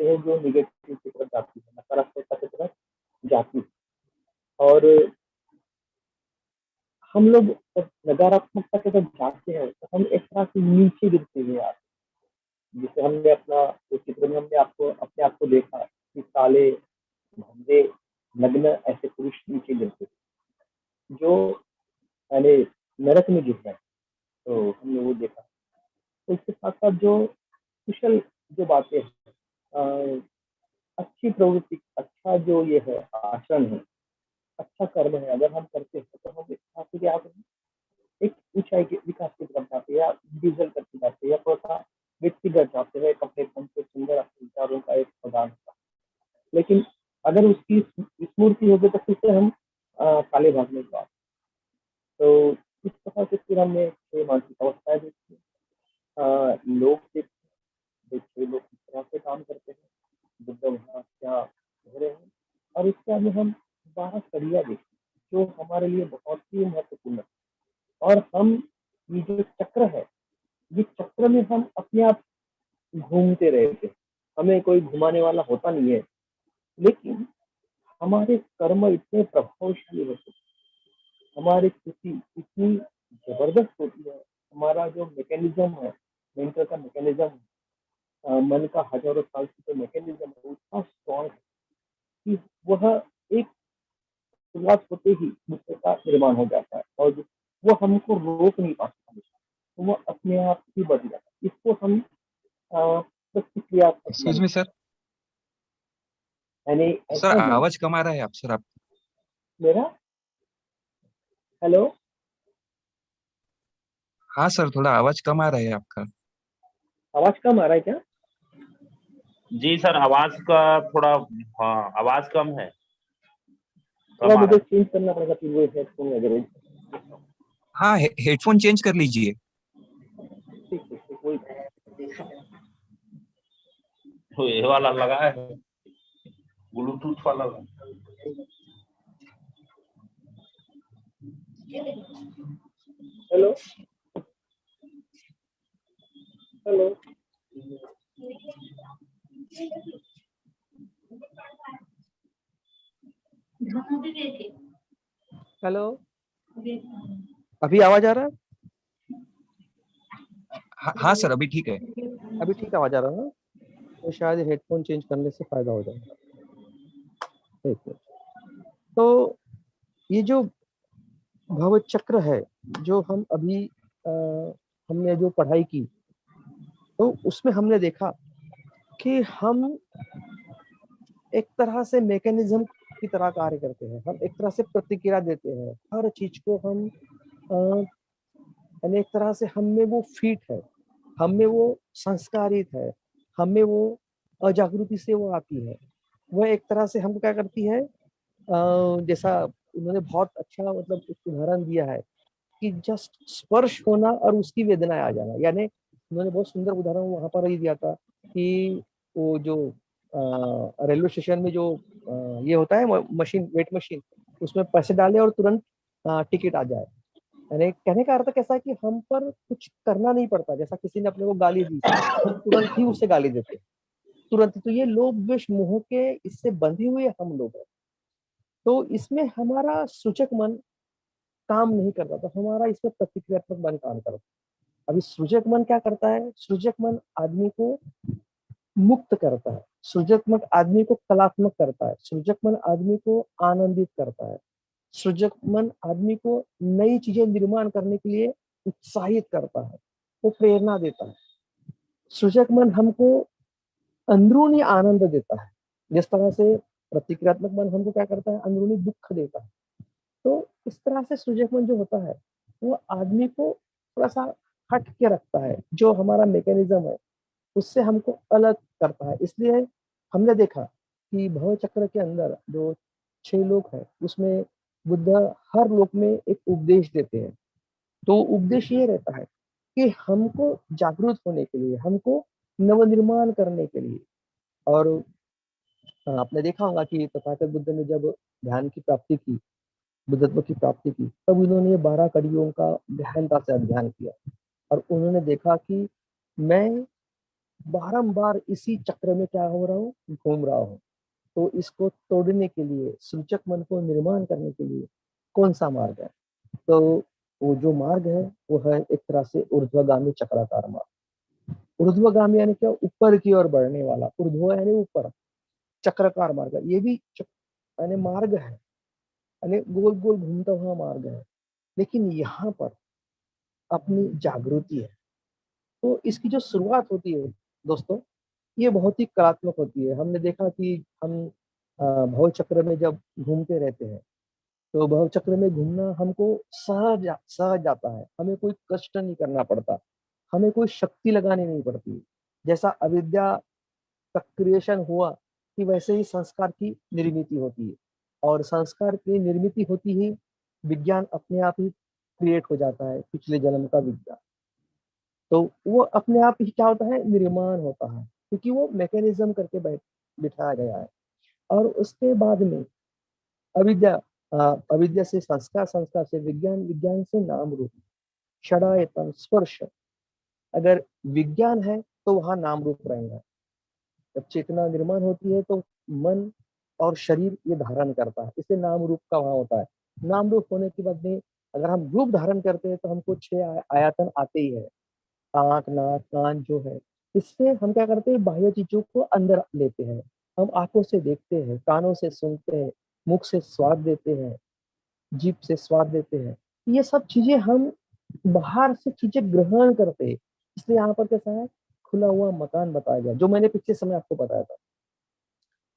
होते हैं जो नेगेटिव की तरफ जाती है, नकारात्मकता की तरफ जाती है। और हम लोग जब नकारात्मकता की तरफ जाते हैं तो हम एक तरह से नीचे गिरते हुए आते हैं। जैसे हमने अपना उस चित्र में हमने आपको अपने आप को देखा कि काले, धंधे, नग्न ऐसे पुरुष नीचे गिरते थे, जो पहले नरक में गिर रहे हैं, तो हमने वो देखा। तो इसके साथ-साथ जो कुशल जो बातें हैं, अ, अच्छी प्रवृत्ति, अच्छा जो ये है आचरण है, अच्छा कर्म है, अगर हम करते हैं तो हम एक तरह से क्या होता है, एक ऊँचाई के विकास की तरफ जाते हैं या इंडिविजुअल करते जाते हैं या थोड़ा-सा व्यक्तिगत जाते हैं, एक अपने मन से सुंदर अपने विचारों का एक प्रदान होता है। लेकिन अगर उसकी स्मूर्ति हो गई तो फिर से हम काले भागने को आते हैं। तो इस तरह से फिर हमने 6 मानसिक अवस्थाएँ देखी। लोग देखते हैं, 6 लोग किस तरह से काम करते हैं, बुद्ध वहाँ क्या कह रहे हैं, और इसके आगे हम 12 कड़ियाँ देखी, जो हमारे लिए बहुत ही महत्वपूर्ण है। और हम ये जो चक्र है, ये चक्र में हम अपने आप घूमते रहते हैं। हमें कोई घुमाने वाला होता नहीं है, लेकिन हमारे कर्म इतने प्रभावशाली होते हैं, हमारी स्थिति इतनी ज़बरदस्त होती है, हमारा जो मैकेनिज़्म है, मेंटल का मैकेनिज़्म, मन का हज़ारों साल से जो मैकेनिज़्म है, वो इतना स्ट्रॉन्ग है कि वह एक शुरुआत होते ही गुस्से का निर्माण हो जाता है और वो हमको रोक नहीं पाता हमेशा, तो वो अपने आप ही बढ़ जाता है। इसको हम प्रतिक्रियात्मक एक्सक्यूज मन, मी सर। यानी सर ऐसा मन। आवाज कम आ रहा है आप सर आप। मेरा हेलो, हाँ सर, थोड़ा आवाज कम आ रहा है आपका। आवाज कम आ रहा है क्या? जी सर, आवाज का थोड़ा, हाँ आवाज कम है, थोड़ा कम आ रहा मुझे है। चेंज करना पड़ेगा फिर वो हेडफोन वगैरह। हाँ, हेडफोन चेंज कर लीजिए। ठीक ठीक ठीक, वही तो ये वाला लगा है, ब्लूटूथ वाला लगा। Hello hello. हेलो, अभी आवाज आ रहा है? हाँ सर, अभी ठीक है। अभी ठीक आवाज आ रहा है ना? तो शायद हेडफोन चेंज करने से फायदा हो जाएगा। एक मिनट। तो ये जो भव चक्र है, जो हम अभी हमने जो पढ़ाई की, तो उसमें हमने देखा कि हम एक तरह से मैकेनिज्म की तरह कार्य करते हैं। हम एक तरह से प्रतिक्रिया देते हैं हर चीज को। हम यानी एक तरह से हम में वो फीट है, हम में वो संस्कारित है, हम में वो अजागृति से वो आती है। वह एक तरह से हमको क्या करती है, जैसा उन्होंने बहुत अच्छा मतलब एक उदाहरण दिया है कि जस्ट स्पर्श होना और उसकी वेदना आ जाना। यानी उन्होंने बहुत सुंदर उदाहरण वहां पर ही दिया था कि वो जो रेलवे स्टेशन में जो ये होता है मशीन, वेट मशीन, उसमें पैसे डाले और तुरंत टिकट आ जाए। यानी कहने का अर्थ कैसा है कि हम पर कुछ करना नहीं पड़ता। जैसा किसी ने अपने को गाली दी, हम तुरंत ही उसे गाली देते, तुरंत। तो ये लोभ द्वेष मोह के इससे बंधे हुए हम लोग हैं। तो इसमें हमारा सूचक मन काम नहीं करता, तो हमारा इसमें प्रतिक्रियात्मक मन काम करता है। अभी सृजक मन क्या करता है? सृजक मन आदमी को मुक्त करता है, सृजक मन आदमी को कलात्मक करता है, सृजक मन आदमी को आनंदित करता है, सृजक मन आदमी को नई चीजें निर्माण करने के लिए उत्साहित करता है, वो प्रेरणा देता है। सृजक मन हमको अंदरूनी आनंद देता है, जिस तरह से प्रतिक्रियात्मक मन हमको क्या करता है, अंदरूनी दुख देता है। तो इस तरह से सृजक मन जो होता है वो आदमी को थोड़ा सा हट के रखता है, जो हमारा मैकेनिज्म है उससे हमको अलग करता है। इसलिए हमने देखा कि भव चक्र के अंदर जो 6 लोक है, उसमें बुद्ध हर लोक में एक उपदेश देते हैं। तो उपदेश ये रहता है कि हमको जागरूक होने के लिए, हमको नवनिर्माण करने के लिए। और आपने देखा होगा कि तथागत बुद्ध ने जब ध्यान की प्राप्ति की, बुद्धत्व की प्राप्ति की, तब उन्होंने 12 कड़ियों का गहनता से अध्ययन किया और उन्होंने देखा कि मैं बारंबार इसी चक्र में क्या हो रहा हूँ, घूम रहा हूँ। तो इसको तोड़ने के लिए, सूचक मन को निर्माण करने के लिए कौन सा मार्ग है? तो वो जो मार्ग है वो है एक तरह से ऊर्ध्वगामी चक्राकार मार्ग। ऊर्ध्वगामी यानी क्या? ऊपर की ओर बढ़ने वाला। ऊर्ध्व यानी ऊपर, चक्राकार मार्ग है। ये भी यानी मार्ग है, यानी गोल गोल घूमता हुआ मार्ग है। लेकिन यहाँ पर अपनी जागृति है। तो इसकी जो शुरुआत होती है दोस्तों, ये बहुत ही कलात्मक होती है। हमने देखा कि हम भव चक्र में जब घूमते रहते हैं, तो भव चक्र में घूमना हमको सहज सहज जाता है। हमें कोई कष्ट नहीं करना पड़ता, हमें कोई शक्ति लगानी नहीं पड़ती। जैसा अविद्या का क्रिएशन हुआ कि वैसे ही संस्कार की निर्मिति होती है, और संस्कार की निर्मिति होती ही विज्ञान अपने आप ही क्रिएट हो जाता है, पिछले जन्म का विज्ञान। तो वो अपने आप ही क्या होता है, निर्माण होता है, क्योंकि वो मैकेनिज्म करके बिठाया गया है। और उसके बाद में अविद्या, अविद्या से संस्कार, संस्कार से विज्ञान, विज्ञान से नाम रूप, षडायतन स्पर्श। अगर विज्ञान है तो वहां नाम रूप रहेगा। जब चेतना निर्माण होती है तो मन और शरीर ये धारण करता है, इससे नाम रूप का वहां होता है। नाम रूप होने के बाद में अगर हम रूप धारण करते हैं तो हमको 6 आयतन आते ही है। आंख, नाक, कान जो है, इससे हम क्या करते हैं, बाह्य चीजों को अंदर लेते हैं। हम आंखों से देखते हैं, कानों से सुनते हैं, मुख से स्वाद देते हैं, जीभ से स्वाद देते हैं। ये सब चीजें हम बाहर से चीजें ग्रहण करते हैं। इसलिए यहाँ पर कैसा है, खुला हुआ मकान बताया गया, जो मैंने पिछले समय आपको बताया था।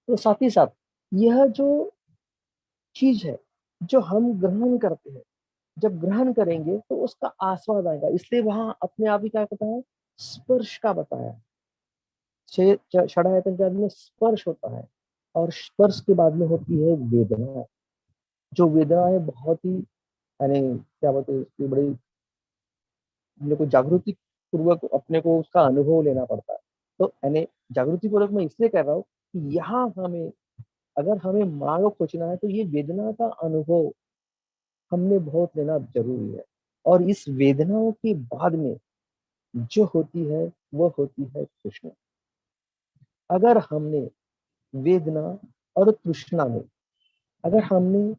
तो साथ ही साथ यह जो चीज है जो हम ग्रहण करते हैं, जब ग्रहण करेंगे तो उसका आस्वाद आएगा। इसलिए वहां अपने आप ही क्या कहता है, स्पर्श का बताया। षडायतन के बाद में स्पर्श होता है, और स्पर्श के बाद में होती है वेदना। जो वेदना है बहुत ही, यानी क्या बोलते हैं, इसकी बड़ी हम लोग को जागृति पूर्वक अपने को उसका अनुभव लेना पड़ता है। तो यानी जागृति पूर्वक मैं इसलिए कह रहा हूँ कि यहाँ हमें, अगर हमें मार्ग खोजना है तो ये वेदना का अनुभव हमने बहुत लेना जरूरी है। और इस वेदनाओं के बाद में जो होती है वो होती है तृष्णा। अगर हमने वेदना और तृष्णा में अगर हमने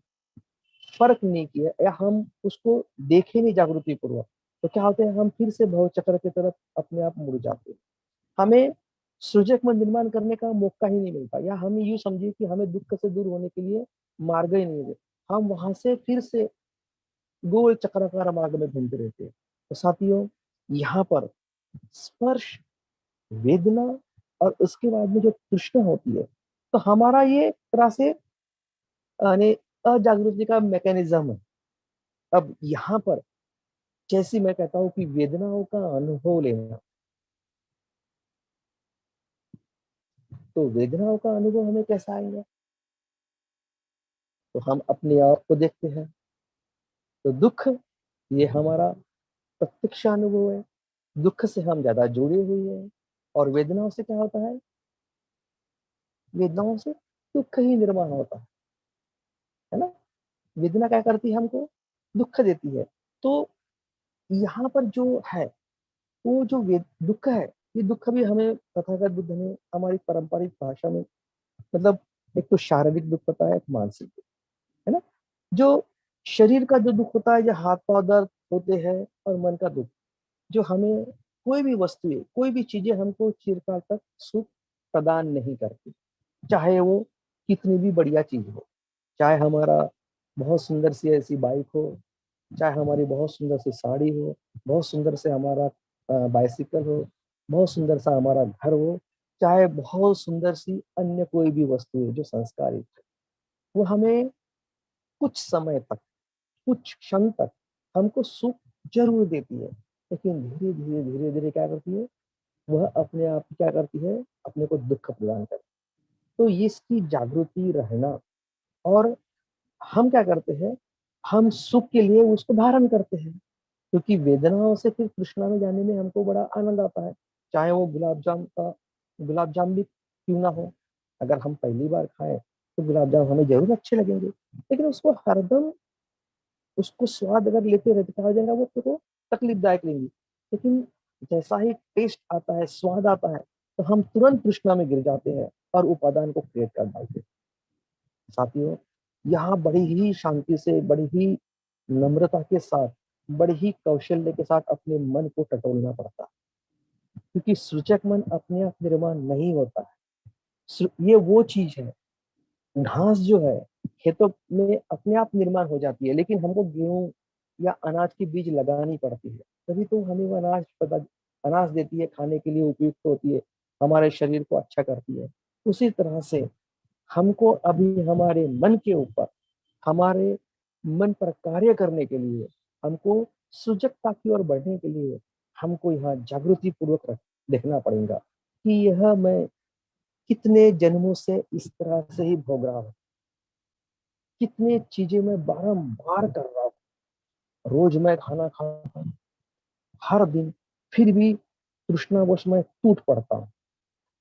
फर्क नहीं किया, या हम उसको देखे नहीं जागृति पूर्वक, तो क्या होता है, हम फिर से भव चक्र की तरफ अपने आप मुड़ जाते हैं। हमें सृजक में निर्माण करने का मौका ही नहीं मिलता, या हम यूं समझिए कि हमें दुख से दूर होने के लिए मार्ग ही नहीं है। हम वहां से फिर से गोल चक्राकार मार्ग में घूमते रहते हैं। तो साथियों, यहाँ पर स्पर्श, वेदना और उसके बाद में जो तृष्णा होती है, तो हमारा ये तरह से यानी अजागृति का मैकेनिज्म है। अब यहाँ पर जैसे मैं कहता हूँ कि वेदनाओं का अनुभव लेना, तो वेदनाओं का अनुभव हमें कैसा आएगा? तो हम अपने आप को देखते हैं, तो दुख ये हमारा प्रत्यक्ष अनुभव है। दुख से हम ज्यादा जुड़े हुए हैं। और वेदनाओं से क्या होता है, वेदनाओं से दुख ही निर्माण होता है ना। वेदना क्या करती है, हमको दुख देती है। तो यहाँ पर जो है, वो जो दुख है, ये दुख भी हमें तथागत बुद्ध ने हमारी पारंपरिक भाषा में, मतलब एक तो शारीरिक दुख होता है, एक मानसिक दुख, है ना। जो शरीर का जो दुख होता है, जो हाथ पांव दर्द होते हैं, और मन का दुख, जो हमें कोई भी वस्तुएं, कोई भी चीजें हमको चिरकाल तक सुख प्रदान नहीं करती। चाहे वो कितनी भी बढ़िया चीज हो, चाहे हमारा बहुत सुंदर सी ऐसी बाइक हो, चाहे हमारी बहुत सुंदर सी साड़ी हो, बहुत सुंदर से हमारा बाइसिकल हो, बहुत सुंदर सा हमारा घर हो, चाहे बहुत सुंदर सी अन्य कोई भी वस्तु है जो संस्कारित है, वो हमें कुछ समय तक, कुछ क्षण तक हमको सुख जरूर देती है। लेकिन धीरे धीरे धीरे धीरे क्या करती है, वह अपने आप क्या करती है, अपने को दुख प्रदान करती है। तो ये इसकी जागृति रहना, और हम क्या करते हैं, हम सुख के लिए उसको धारण करते हैं, क्योंकि वेदनाओं से फिर तृष्णा में जाने में हमको बड़ा आनंद आता है। चाहे वो गुलाब जाम भी क्यों ना हो, अगर हम पहली बार खाएं तो गुलाब जाम हमें जरूर अच्छे लगेंगे। लेकिन उसको हरदम, उसको स्वाद अगर लेते रहते कहा जाएगा, वो तो तकलीफदायक लेंगी। लेकिन जैसा ही टेस्ट आता है, स्वाद आता है, तो हम तुरंत तृष्णा में गिर जाते हैं और उपादान को क्रिएट कर डालते हैं। साथियों, यहाँ बड़ी ही शांति से, बड़ी ही नम्रता के साथ, बड़ी ही कौशल्य के साथ अपने मन को टटोलना पड़ता है, क्योंकि सृजक मन अपने आप निर्माण नहीं होता है। ये वो चीज है, घास जो है खेतों में अपने आप निर्माण हो जाती है, लेकिन हमको गेहूं या अनाज की बीज लगानी पड़ती है, तभी तो हमें वो अनाज देती है, खाने के लिए उपयुक्त होती है, हमारे शरीर को अच्छा करती है। उसी तरह से हमको अभी हमारे मन के ऊपर, हमारे मन पर कार्य करने के लिए, हमको सृजकता की ओर बढ़ने के लिए हमको यहाँ जागृति पूर्वक देखना पड़ेगा कि यह मैं कितने जन्मों से इस तरह से ही भोग रहा हूँ, कितने चीजें मैं बारंबार कर रहा हूँ, रोज मैं खाना खाता हूँ हर दिन, फिर भी तृष्णावश मैं टूट पड़ता हूँ,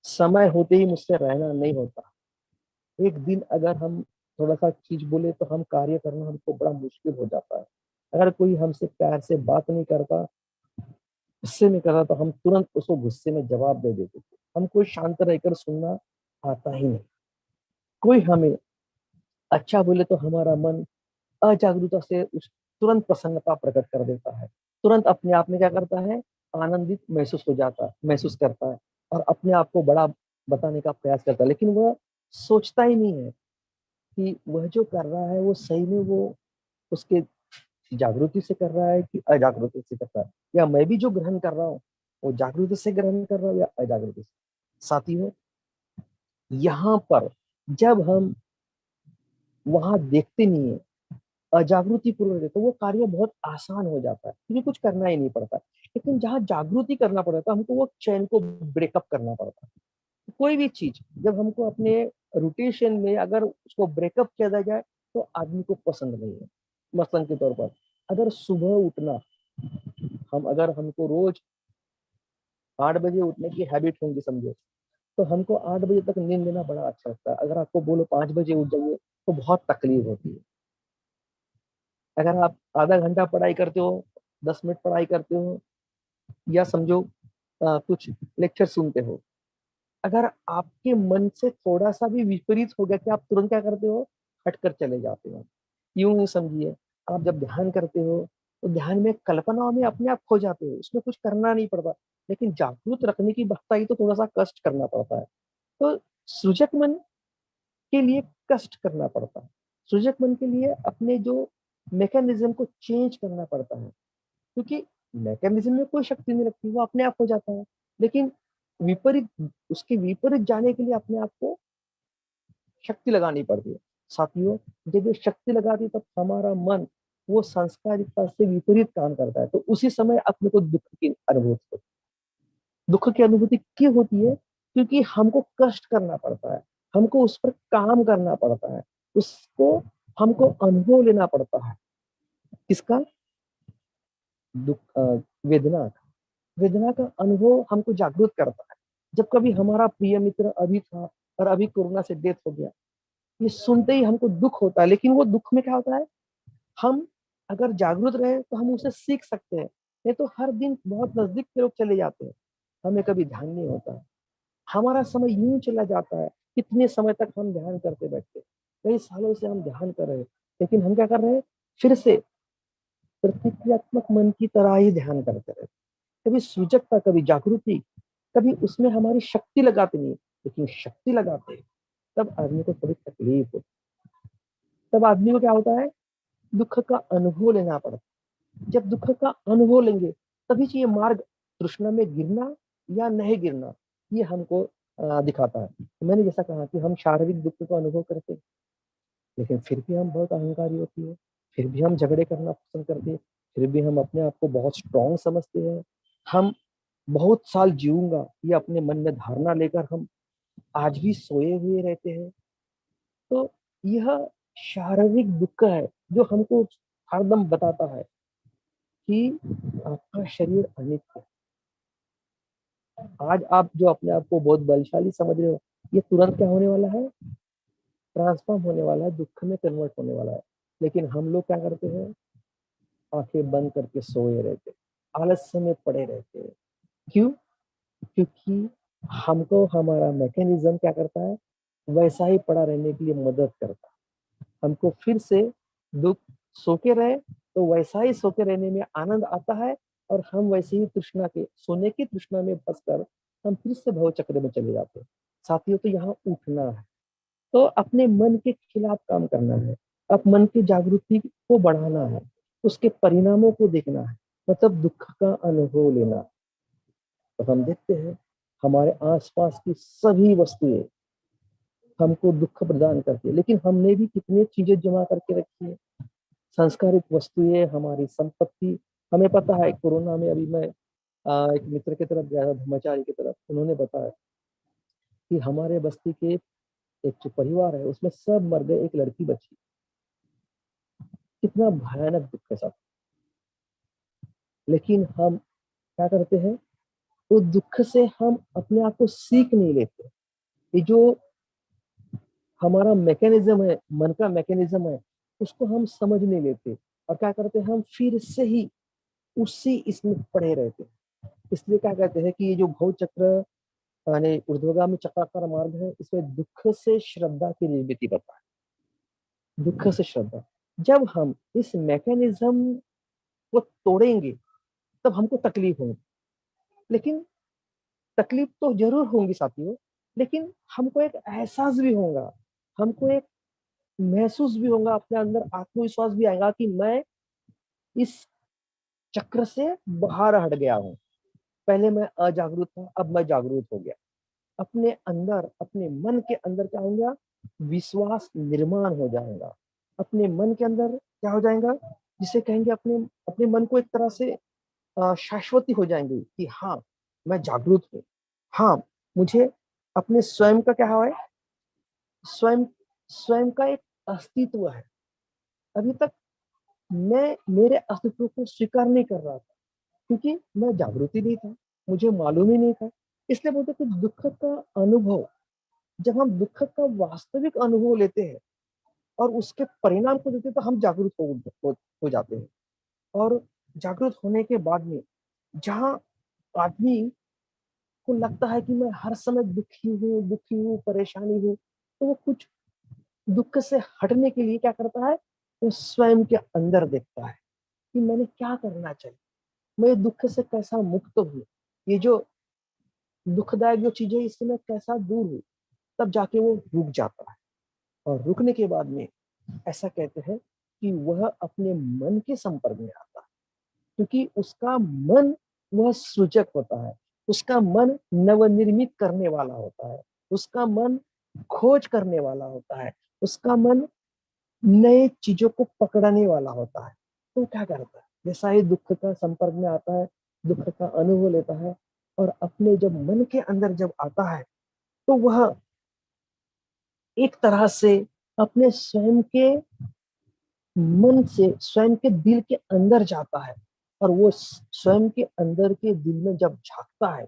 समय होते ही मुझसे रहना नहीं होता। एक दिन अगर हम थोड़ा सा चीज बोले तो हम कार्य करना हमको बड़ा मुश्किल हो जाता है। अगर कोई हमसे प्यार से बात नहीं करता, गुस्से में कर रहा, तो हम तुरंत उसको गुस्से में जवाब दे देते थे। हमको शांत रहकर सुनना आता ही नहीं। कोई हमें अच्छा बोले तो हमारा मन अजागरूकता से उस तुरंत प्रसन्नता प्रकट कर देता है, तुरंत अपने आप में क्या करता है, आनंदित महसूस करता है और अपने आप को बड़ा बताने का प्रयास करता है, लेकिन वह सोचता ही नहीं है कि वह जो कर रहा है वो सही में वो उसके जागृति से कर रहा है कि अजागृति से कर रहा है, या मैं भी जो ग्रहण कर रहा हूँ वो जागृति से ग्रहण कर रहा हूँ या अजागृति से। साथियों, यहाँ पर जब हम वहां देखते नहीं है, अजागृति पूर्वक, तो वो कार्य बहुत आसान हो जाता है, क्योंकि कुछ करना ही नहीं पड़ता। लेकिन जहाँ जागृति करना पड़ता है, हमको वो चैन को ब्रेकअप करना पड़ता है। कोई भी चीज जब हमको अपने रोटेशन में अगर उसको ब्रेकअप किया जाए तो आदमी को पसंद नहीं है। मसलन के तौर पर अगर सुबह उठना, अगर हमको रोज 8 बजे उठने की हैबिट होंगी समझो, तो हमको 8 बजे तक नींद लेना बड़ा अच्छा लगता है। अगर आपको बोलो 5 बजे उठ जाइए तो बहुत तकलीफ होती है। अगर आप आधा घंटा पढ़ाई करते हो, 10 मिनट पढ़ाई करते हो, या समझो कुछ लेक्चर सुनते हो, अगर आपके मन से थोड़ा सा भी विपरीत हो गया कि आप तुरंत क्या करते हो, हटकर चले जाते हो। यूं समझिए, आप जब ध्यान करते हो तो ध्यान में कल्पनाओं में अपने आप खो जाते हो, उसमें कुछ करना नहीं पड़ता। लेकिन जागरूक रखने की बखता ही तो थोड़ा सा कष्ट करना पड़ता है। तो सृजक मन के लिए कष्ट करना पड़ता है, सृजक मन के लिए अपने जो मैकेनिज्म को चेंज करना पड़ता है, क्योंकि मैकेनिज्म में कोई शक्ति नहीं लगती, वो अपने आप हो जाता है। लेकिन विपरीत, उसके विपरीत जाने के लिए अपने आप को शक्ति लगानी पड़ती है। साथियों, जब ये शक्ति लगाती है तब हमारा मन वो संस्कारिकता से विपरीत काम करता है, तो उसी समय अपने को दुख की अनुभूति होती है। दुख की अनुभूति क्यों होती है? क्योंकि हमको कष्ट करना पड़ता है, हमको उस पर काम करना पड़ता है, उसको हमको अनुभव लेना पड़ता है। किसका? दुख, वेदना का। वेदना का अनुभव हमको जागरूक करता है। जब कभी हमारा प्रिय मित्र अभी था और अभी कोरोना से डेथ हो गया, ये सुनते ही हमको दुख होता है, लेकिन वो दुख में क्या होता है, हम अगर जागरूक रहे तो हम उसे सीख सकते हैं। नहीं तो हर दिन बहुत नजदीक के लोग चले जाते हैं, हमें कभी ध्यान नहीं होता है, हमारा समय यूं चला जाता है। कितने समय तक हम ध्यान करते बैठते, कई सालों से हम ध्यान कर रहे हैं, लेकिन हम क्या कर रहे हैं, फिर से प्रतिक्रियात्मक मन की तरह ही ध्यान करते रहे। कभी सृजकता, कभी जागृति, कभी उसमें हमारी शक्ति लगाते नहीं, लेकिन शक्ति लगाते हैं, तब आदमी को थोड़ी तकलीफ होती है। तब आदमी को क्या होता है, दुख का अनुभव लेना पड़ता है। जब दुख का अनुभव लेंगे तभी ये मार्ग तृष्णा में गिरना या नहीं गिरना, ये हमको दिखाता है। तो मैंने जैसा कहा कि हम शारीरिक दुख का अनुभव करते हैं, लेकिन फिर भी हम बहुत अहंकारी होती है, फिर भी हम झगड़े करना पसंद करते हैं, फिर भी हम अपने आप को बहुत स्ट्रांग समझते हैं। हम बहुत साल जीऊंगा ये अपने मन में धारणा लेकर हम आज भी सोए हुए रहते हैं। तो यह शारीरिक दुख है जो हमको हरदम बताता है कि आपका शरीर अनित्य है। आज आप जो अपने आप को बहुत बलशाली समझ रहे हो, ये तुरंत क्या होने वाला है, ट्रांसफॉर्म होने वाला है, दुख में कन्वर्ट होने वाला है। लेकिन हम लोग क्या करते हैं, आंखें बंद करके सोए रहते, आलस्य में पड़े रहते हैं। क्यों? क्योंकि हमको हमारा मैकेनिज्म क्या करता है, वैसा ही पड़ा रहने के लिए मदद करता है। हमको फिर से दुख, सो के रहे तो वैसा ही सो के रहने में आनंद आता है, और हम वैसे ही तृष्णा के, सोने की तृष्णा में फंसकर हम फिर से भव चक्र में चले जाते हैं। साथियों, तो यहाँ उठना है, तो अपने मन के खिलाफ काम करना है, अब मन की जागृति को बढ़ाना है, उसके परिणामों को देखना है, मतलब दुख का अनुभव लेना। तो हम देखते हैं हमारे आसपास की सभी वस्तुएं हमको दुख प्रदान करती है, लेकिन हमने भी कितनी चीजें जमा करके रखी है, संस्कारित वस्तुएं, हमारी संपत्ति। हमें पता है कोरोना में अभी मैं एक मित्र की तरफ गया था, ब्रह्मचारी की तरफ, उन्होंने बताया कि हमारे बस्ती के एक जो परिवार है उसमें सब मर गए, एक लड़की बची। कितना भयानक दुख के साथ, लेकिन हम क्या करते हैं, उस दुख से हम अपने आप को सीख नहीं लेते। ये जो हमारा मैकेनिज्म है, मन का मैकेनिज्म है, उसको हम समझ नहीं लेते, और क्या करते हैं, हम फिर से ही उसी इसमें पड़े रहते हैं। इसलिए क्या कहते हैं कि ये जो भव चक्र यानी ऊर्ध्वगामी चक्राकार मार्ग है, इसमें दुख से श्रद्धा की निर्मिति बताता है। दुख से श्रद्धा, जब हम इस मैकेनिज्म को तोड़ेंगे तब हमको तकलीफ होगी, लेकिन तकलीफ तो जरूर होंगी साथियों, लेकिन हमको एक एहसास भी होगा, हमको एक महसूस भी होगा, अपने अंदर आत्मविश्वास भी आएगा कि मैं इस चक्र से बाहर हट गया हूँ। पहले मैं अजागरूक था, अब मैं जागरूक हो गया। अपने अंदर, अपने मन के अंदर क्या हो गया, विश्वास निर्माण हो जाएगा। अपने मन के अंदर क्या हो जाएगा, जिसे कहेंगे अपने अपने मन को एक तरह से शाश्वती हो जाएंगी कि हाँ, मैं जागरूक हूँ। हाँ, मुझे अपने स्वयं का क्या है, स्वयं स्वयं का एक अस्तित्व है। अभी तक मैं मेरे अस्तित्व को स्वीकार नहीं कर रहा था, क्योंकि मैं जागृति नहीं था, मुझे मालूम ही नहीं था। इसलिए बोलते कि दुख का अनुभव, जब हम दुख का वास्तविक अनुभव लेते हैं और उसके परिणाम को देखते हैं, तो हम जागरूक हो जाते हैं। और जागरूक होने के बाद में जहाँ आदमी को लगता है कि मैं हर समय दुखी हूँ, परेशानी हूँ, तो वो कुछ दुख से हटने के लिए क्या करता है, वो स्वयं के अंदर देखता है कि मैंने क्या करना चाहिए, मैं दुख से कैसा मुक्त हूँ, ये जो दुखदायक जो चीजें, इससे मैं कैसा दूर हूँ। तब जाके वो रुक जाता है, और रुकने के बाद में ऐसा कहते हैं कि वह अपने मन के संपर्क में आता है, क्योंकि उसका मन वह सृजक होता है, उसका मन नवनिर्मित करने वाला होता है, उसका मन खोज करने वाला होता है, उसका मन नए चीजों को पकड़ने वाला होता है। तो क्या करता है, जैसा ही दुख का संपर्क में आता है, दुख का अनुभव लेता है, और अपने जब मन के अंदर जब आता है, तो वह एक तरह से अपने स्वयं के मन से, स्वयं के दिल के अंदर जाता है, और वो स्वयं के अंदर के दिल में जब झांकता है,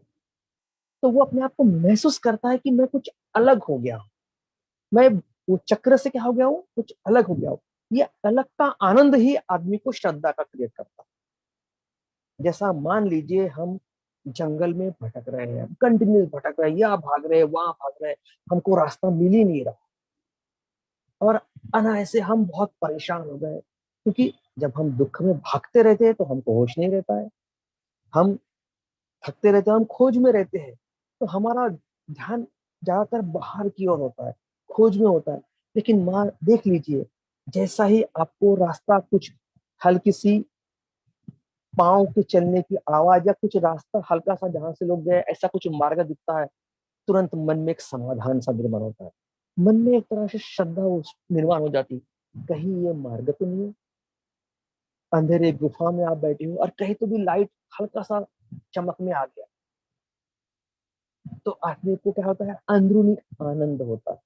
तो वो अपने आप को महसूस करता है कि मैं कुछ अलग हो गया हूँ, मैं वो चक्र से क्या हो गया हूँ, कुछ अलग हो गया हूँ। ये अलग का आनंद ही आदमी को श्रद्धा का क्रिएट करता है। जैसा मान लीजिए हम जंगल में भटक रहे हैं, कंटिन्यूस भटक रहे हैं, यहाँ भाग रहे हैं, वहां भाग रहे हैं, हमको रास्ता मिल ही नहीं रहा, और अनायासे हम बहुत परेशान हो गए, क्योंकि जब हम दुख में भागते रहते हैं तो हमको होश नहीं रहता है, हम थकते रहते हैं, हम खोज में रहते हैं, तो हमारा ध्यान ज्यादातर बाहर की ओर होता है, खोज में होता है। लेकिन मां देख लीजिए, जैसा ही आपको रास्ता, कुछ हल्की सी पाँव के चलने की आवाज, या कुछ रास्ता हल्का सा जहां से लोग गए, ऐसा कुछ मार्ग दिखता है, तुरंत मन में एक समाधान सा निर्माण होता है, मन में एक तरह से श्रद्धा निर्माण हो जाती, कहीं ये मार्ग तो नहीं है, अंधेरे गुफा में आप बैठे हो और कहीं तो भी लाइट हल्का सा चमक में आ गया, तो आदमी को क्या होता है, अंदरूनी आनंद होता है।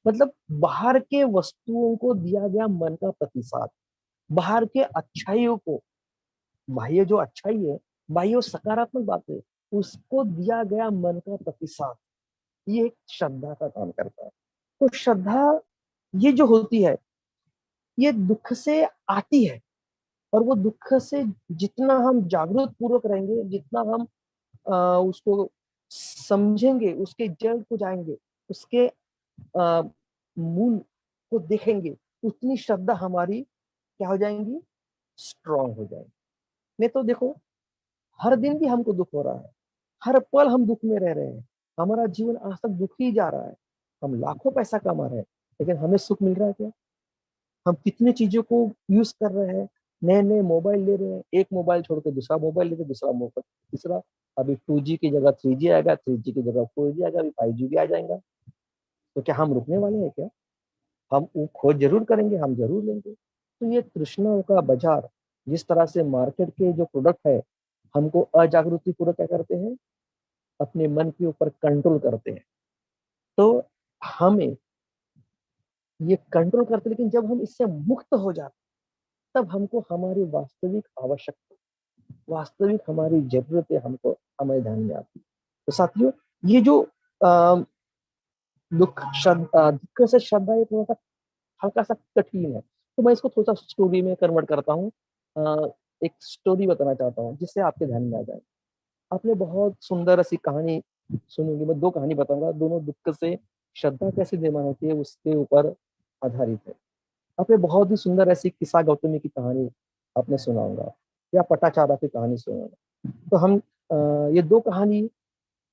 मतलब बाहर के वस्तुओं को दिया गया मन का प्रतिसाद, बाहर के अच्छाइयों को, बाह्य जो अच्छाई है, बाह्य सकारात्मक बात है, उसको दिया गया मन का प्रतिसाद, ये एक श्रद्धा का काम करता है। तो श्रद्धा ये जो होती है, ये दुख से आती है, और वो दुख से जितना हम जागरूक पूर्वक रहेंगे, जितना हम उसको समझेंगे, उसके जड़ को जाएंगे, उसके मूल को देखेंगे, उतनी श्रद्धा हमारी क्या हो जाएंगी, स्ट्रांग हो जाएंगी। नहीं तो देखो, हर दिन भी हमको दुख हो रहा है, हर पल हम दुख में रह रहे हैं, हमारा जीवन आज तक दुख ही जा रहा है। हम लाखों पैसा कमा रहे हैं, लेकिन हमें सुख मिल रहा है क्या? हम कितने चीजों को यूज कर रहे हैं, नए नए मोबाइल ले रहे हैं, एक मोबाइल छोड़ के दूसरा मोबाइल लेते, दूसरा मोबाइल तीसरा। अभी 2G की जगह 3G आएगा, 3G की जगह 4G आएगा, अभी 5G भी आ जाएगा। तो क्या हम रुकने वाले हैं क्या? हम वो खोज जरूर करेंगे, हम जरूर लेंगे। तो ये तृष्णाओं का बाजार, जिस तरह से मार्केट के जो प्रोडक्ट है हमको अजागृति पूर्वक क्या करते हैं, अपने मन के ऊपर कंट्रोल करते हैं। तो हमें ये कंट्रोल करते, लेकिन जब हम इससे मुक्त हो जाते, तब हमको हमारी वास्तविक आवश्यकता, वास्तविक हमारी जरूरतें हमको हमारे ध्यान में आती। तो साथियों, ये जो दुख से श्रद्धा, ये थोड़ा सा हल्का सा कठिन है, तो मैं इसको थोड़ा सा स्टोरी में कन्वर्ट करता हूँ। एक स्टोरी बताना चाहता हूँ जिससे आपके ध्यान में आ जाए। आपने बहुत सुंदर ऐसी कहानी सुनी होगी, मैं 2 कहानी बताऊंगा, दोनों दुख से श्रद्धा कैसे निर्माण होती है उसके ऊपर आधारित है। आपने बहुत ही सुंदर ऐसी किस्सा गौतमी की कहानी आपने सुना होगा, या पटाचारा की कहानी सुना होगा। तो हम ये 2 कहानी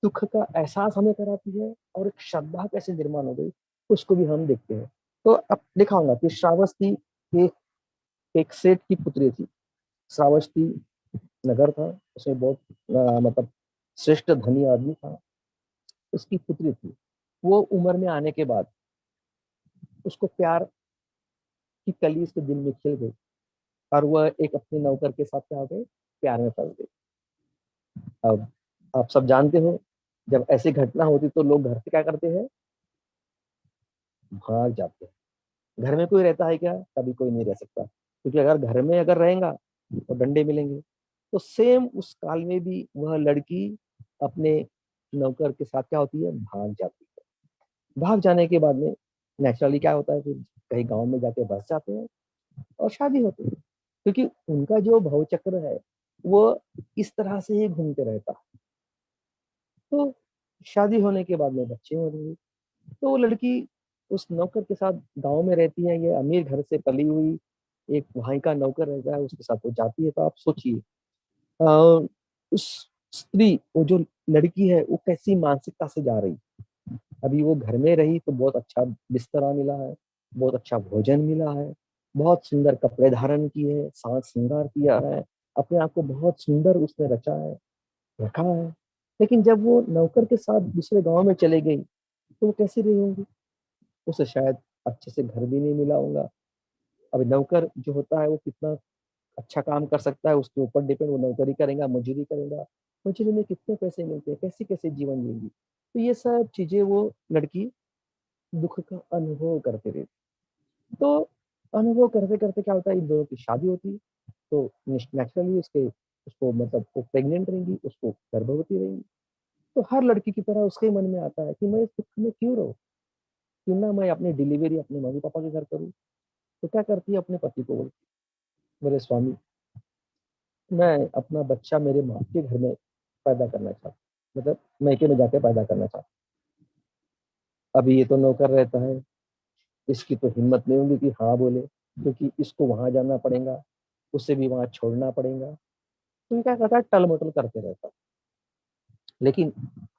दुख का एहसास हमें कराती है, और एक श्रद्धा कैसे निर्माण हो गई उसको भी हम देखते हैं। तो अब दिखाऊंगा कि श्रावस्ती एक एक सेठ की पुत्री थी। श्रावस्ती नगर था, उसमें बहुत मतलब श्रेष्ठ धनी आदमी था। उसकी पुत्री थी, वो उम्र में आने के बाद उसको प्यार की कली उसके दिल में खिल गई, और वह एक अपने नौकर के साथ क्या हो गई, प्यार में फंस गई। अब आप सब जानते हो, जब ऐसी घटना होती तो लोग घर से क्या करते हैं, भाग जाते हैं। घर में कोई रहता है क्या? कभी कोई नहीं रह सकता, क्योंकि अगर घर में अगर रहेगा तो डंडे मिलेंगे। तो सेम उस काल में भी वह लड़की अपने नौकर के साथ क्या होती है, भाग जाती है। भाग जाने के बाद में नेचुरली क्या होता है कि कहीं गांव में जाके बस जाते हैं और शादी होती है, क्योंकि उनका जो भव चक्र है वो इस तरह से ही घूमते रहता है। तो शादी होने के बाद में बच्चे हो रहे हैं। तो वो लड़की उस नौकर के साथ गांव में रहती है, ये अमीर घर से पली हुई एक वहां का नौकर रहता है, उसके साथ वो जाती है। तो आप सोचिए, अ, उस स्त्री, वो जो लड़की है, वो कैसी मानसिकता से जा रही। अभी वो घर में रही तो बहुत अच्छा बिस्तरा मिला है, बहुत अच्छा भोजन मिला है, बहुत सुंदर कपड़े धारण किए हैं, साज श्रृंगार किया है, अपने आप को बहुत सुंदर उसने रचा है, रखा है। लेकिन जब वो नौकर के साथ दूसरे गांव में चले गई तो वो कैसी रही होंगी? उसे शायद अच्छे से घर भी नहीं मिला होगा। अभी नौकर जो होता है वो कितना अच्छा काम कर सकता है, उसके ऊपर डिपेंड, वो नौकरी करेगा, मजदूरी करेगा, मजदूरी में कितने पैसे मिलते हैं, कैसे कैसे जीवन जिएंगी। तो ये सब चीजें वो लड़की दुख का अनुभव करते रहती। तो अनुभव करते करते क्या होता है, इन दोनों की शादी होती है। तो नेचुरली उसके उसको मतलब वो प्रेग्नेंट रहेंगी, उसको गर्भवती रहेंगी। तो हर लड़की की तरह उसके मन में आता है कि मैं इस दुख में क्यों रहूं, क्यों ना मैं अपनी डिलीवरी अपने मम्मी पापा के घर करूँ। तो क्या करती है, अपने पति को बोलती, मेरे स्वामी, मैं अपना बच्चा मेरे माँ के घर में पैदा करना चाहता हूँ, मतलब मैके में जाके पैदा करना चाहता हूँ। अभी ये तो नौकर रहता है, इसकी तो हिम्मत नहीं होगी कि हाँ बोले, क्योंकि इसको वहां जाना पड़ेगा, उसे भी वहां छोड़ना पड़ेगा। तो ये क्या करता है, टल मटल करते रहता है। लेकिन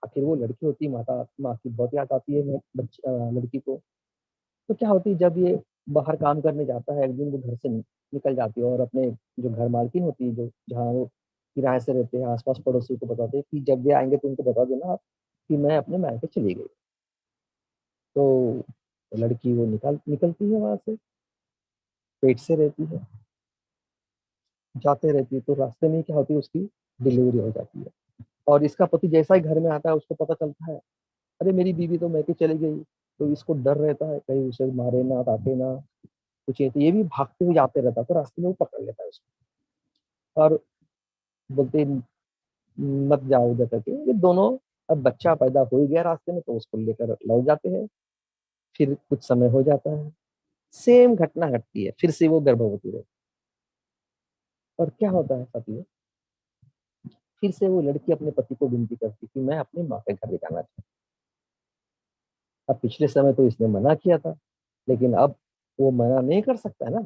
आखिर वो लड़की होती, माता माँ की बहुत याद आती है लड़की को। तो क्या होती है, जब ये बाहर काम करने जाता है, एक दिन वो घर से निकल जाती है, और अपने जो घर मालकिन होती है, जो जहाँ वो किराए से रहते हैं, आसपास पड़ोसी को बताते हैं कि जब भी आएंगे तो उनको बता देना आप कि मैं अपने मायके चली गई। तो लड़की वो निकलती है वहां से, पेट से रहती है, जाते रहती है। तो रास्ते में क्या होती है, उसकी डिलीवरी हो जाती है। और इसका पति जैसा ही घर में आता है, उसको पता चलता है, अरे मेरी बीवी तो मैके चली गई। तो इसको डर रहता है कहीं उसे मारे ना, काटे ना, कुछ ये। तो ये भी भागते हुए जाते रहता है, तो रास्ते में वो पकड़ लेता है उसको, और बोलते मत जाओ उधर करके। ये दोनों, अब बच्चा पैदा हो ही गया रास्ते में, तो उसको लेकर लौट जाते हैं। फिर कुछ समय हो जाता है, सेम घटना घटती है, फिर से वो गर्भवती रहती है। और क्या होता है साथियों, फिर से वो लड़की अपने पति को विनती करती कि मैं अपनी माँ के घर ले जाना चाहती। अब पिछले समय तो इसने मना किया था, लेकिन अब वो मना नहीं कर सकता है ना।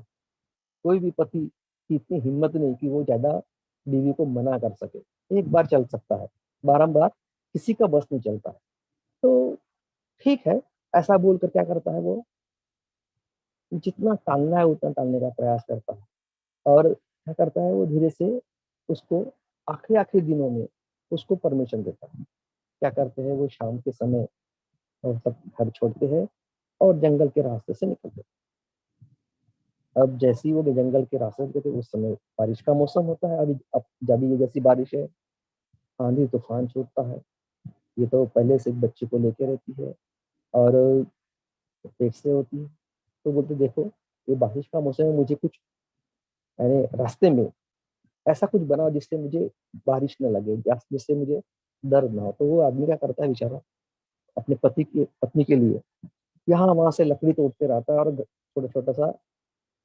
कोई भी पति की इतनी हिम्मत नहीं कि वो ज्यादा बीवी को मना कर सके। एक बार चल सकता है, बारंबार किसी का बस नहीं चलता है। तो ठीक है, ऐसा बोलकर क्या करता है वो, जितना टालना है उतना टालने का प्रयास करता है। और क्या करता है वो, धीरे से उसको आखिरी आखिरी दिनों में उसको परमिशन देता है। क्या करते हैं वो, शाम के समय और सब घर छोड़ते हैं और जंगल के रास्ते से निकलते हैं। अब जैसे ही वो जंगल के रास्ते से निकलते, उस समय बारिश का मौसम होता है। अभी अब जब ये जैसी बारिश है, आंधी तूफान छूटता है। ये तो पहले से बच्चे को लेके रहती है और पेट से होती है। तो बोलते देखो, ये बारिश का मौसम है, मुझे कुछ यानी रास्ते में ऐसा कुछ बनाओ जिससे मुझे बारिश न लगे या जिससे मुझे दर्द ना हो। तो वो आदमी क्या करता है बेचारा, अपने पत्नी के लिए यहाँ वहां से लकड़ी तोड़ते रहता है और छोटा छोटा सा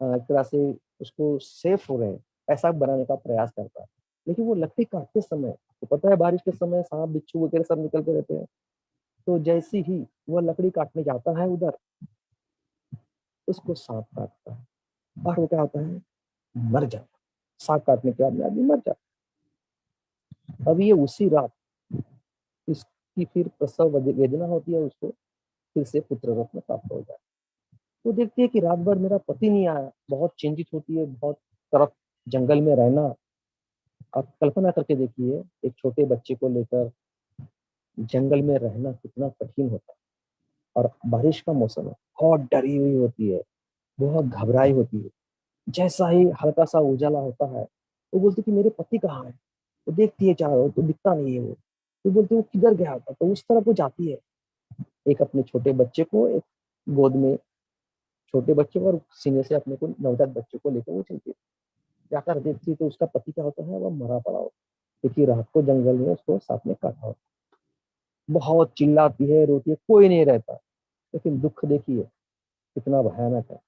एक तरह से उसको सेफ हो रहे ऐसा बनाने का प्रयास करता है। लेकिन वो लकड़ी काटते समय, तो पता है बारिश के समय सांप बिच्छू वगैरह सब निकलते रहते हैं। तो जैसे ही वह लकड़ी काटने जाता है उधर, उसको सांप काटता है और वो क्या होता है, मर जाता। सांप काटने के बाद में आदमी मर जाता। अब ये उसी रात इसकी फिर प्रसव वेदना होती है, उसको फिर से पुत्र रत्न प्राप्त हो जाए। तो देखती है कि रात भर मेरा पति नहीं आया, बहुत चिंतित होती है, बहुत तरफ जंगल में रहना। आप कल्पना करके देखिए, एक छोटे बच्चे को लेकर जंगल में रहना कितना कठिन होता है। और बारिश का मौसम है, बहुत डरी हुई होती है, बहुत घबराई होती है। जैसा ही हल्का सा उजाला होता है, वो बोलती कि मेरे पति कहाँ है। वो देखती है चारों, तो दिखता नहीं है वो। तो बोलती वो किधर गया था, तो उस तरफ वो जाती है। एक अपने छोटे बच्चे को एक गोद में, छोटे बच्चे को और सीने से अपने को नवजात बच्चे को लेकर वो चलती है। जाकर देखती है तो उसका पति क्या होता है, वह मरा पड़ा होता है, क्योंकि रात को जंगल में उसको सांप ने काटा होता है। बहुत चिल्लाती है, रोती है, कोई नहीं रहता। लेकिन दुख देखिए कितना भयानक है।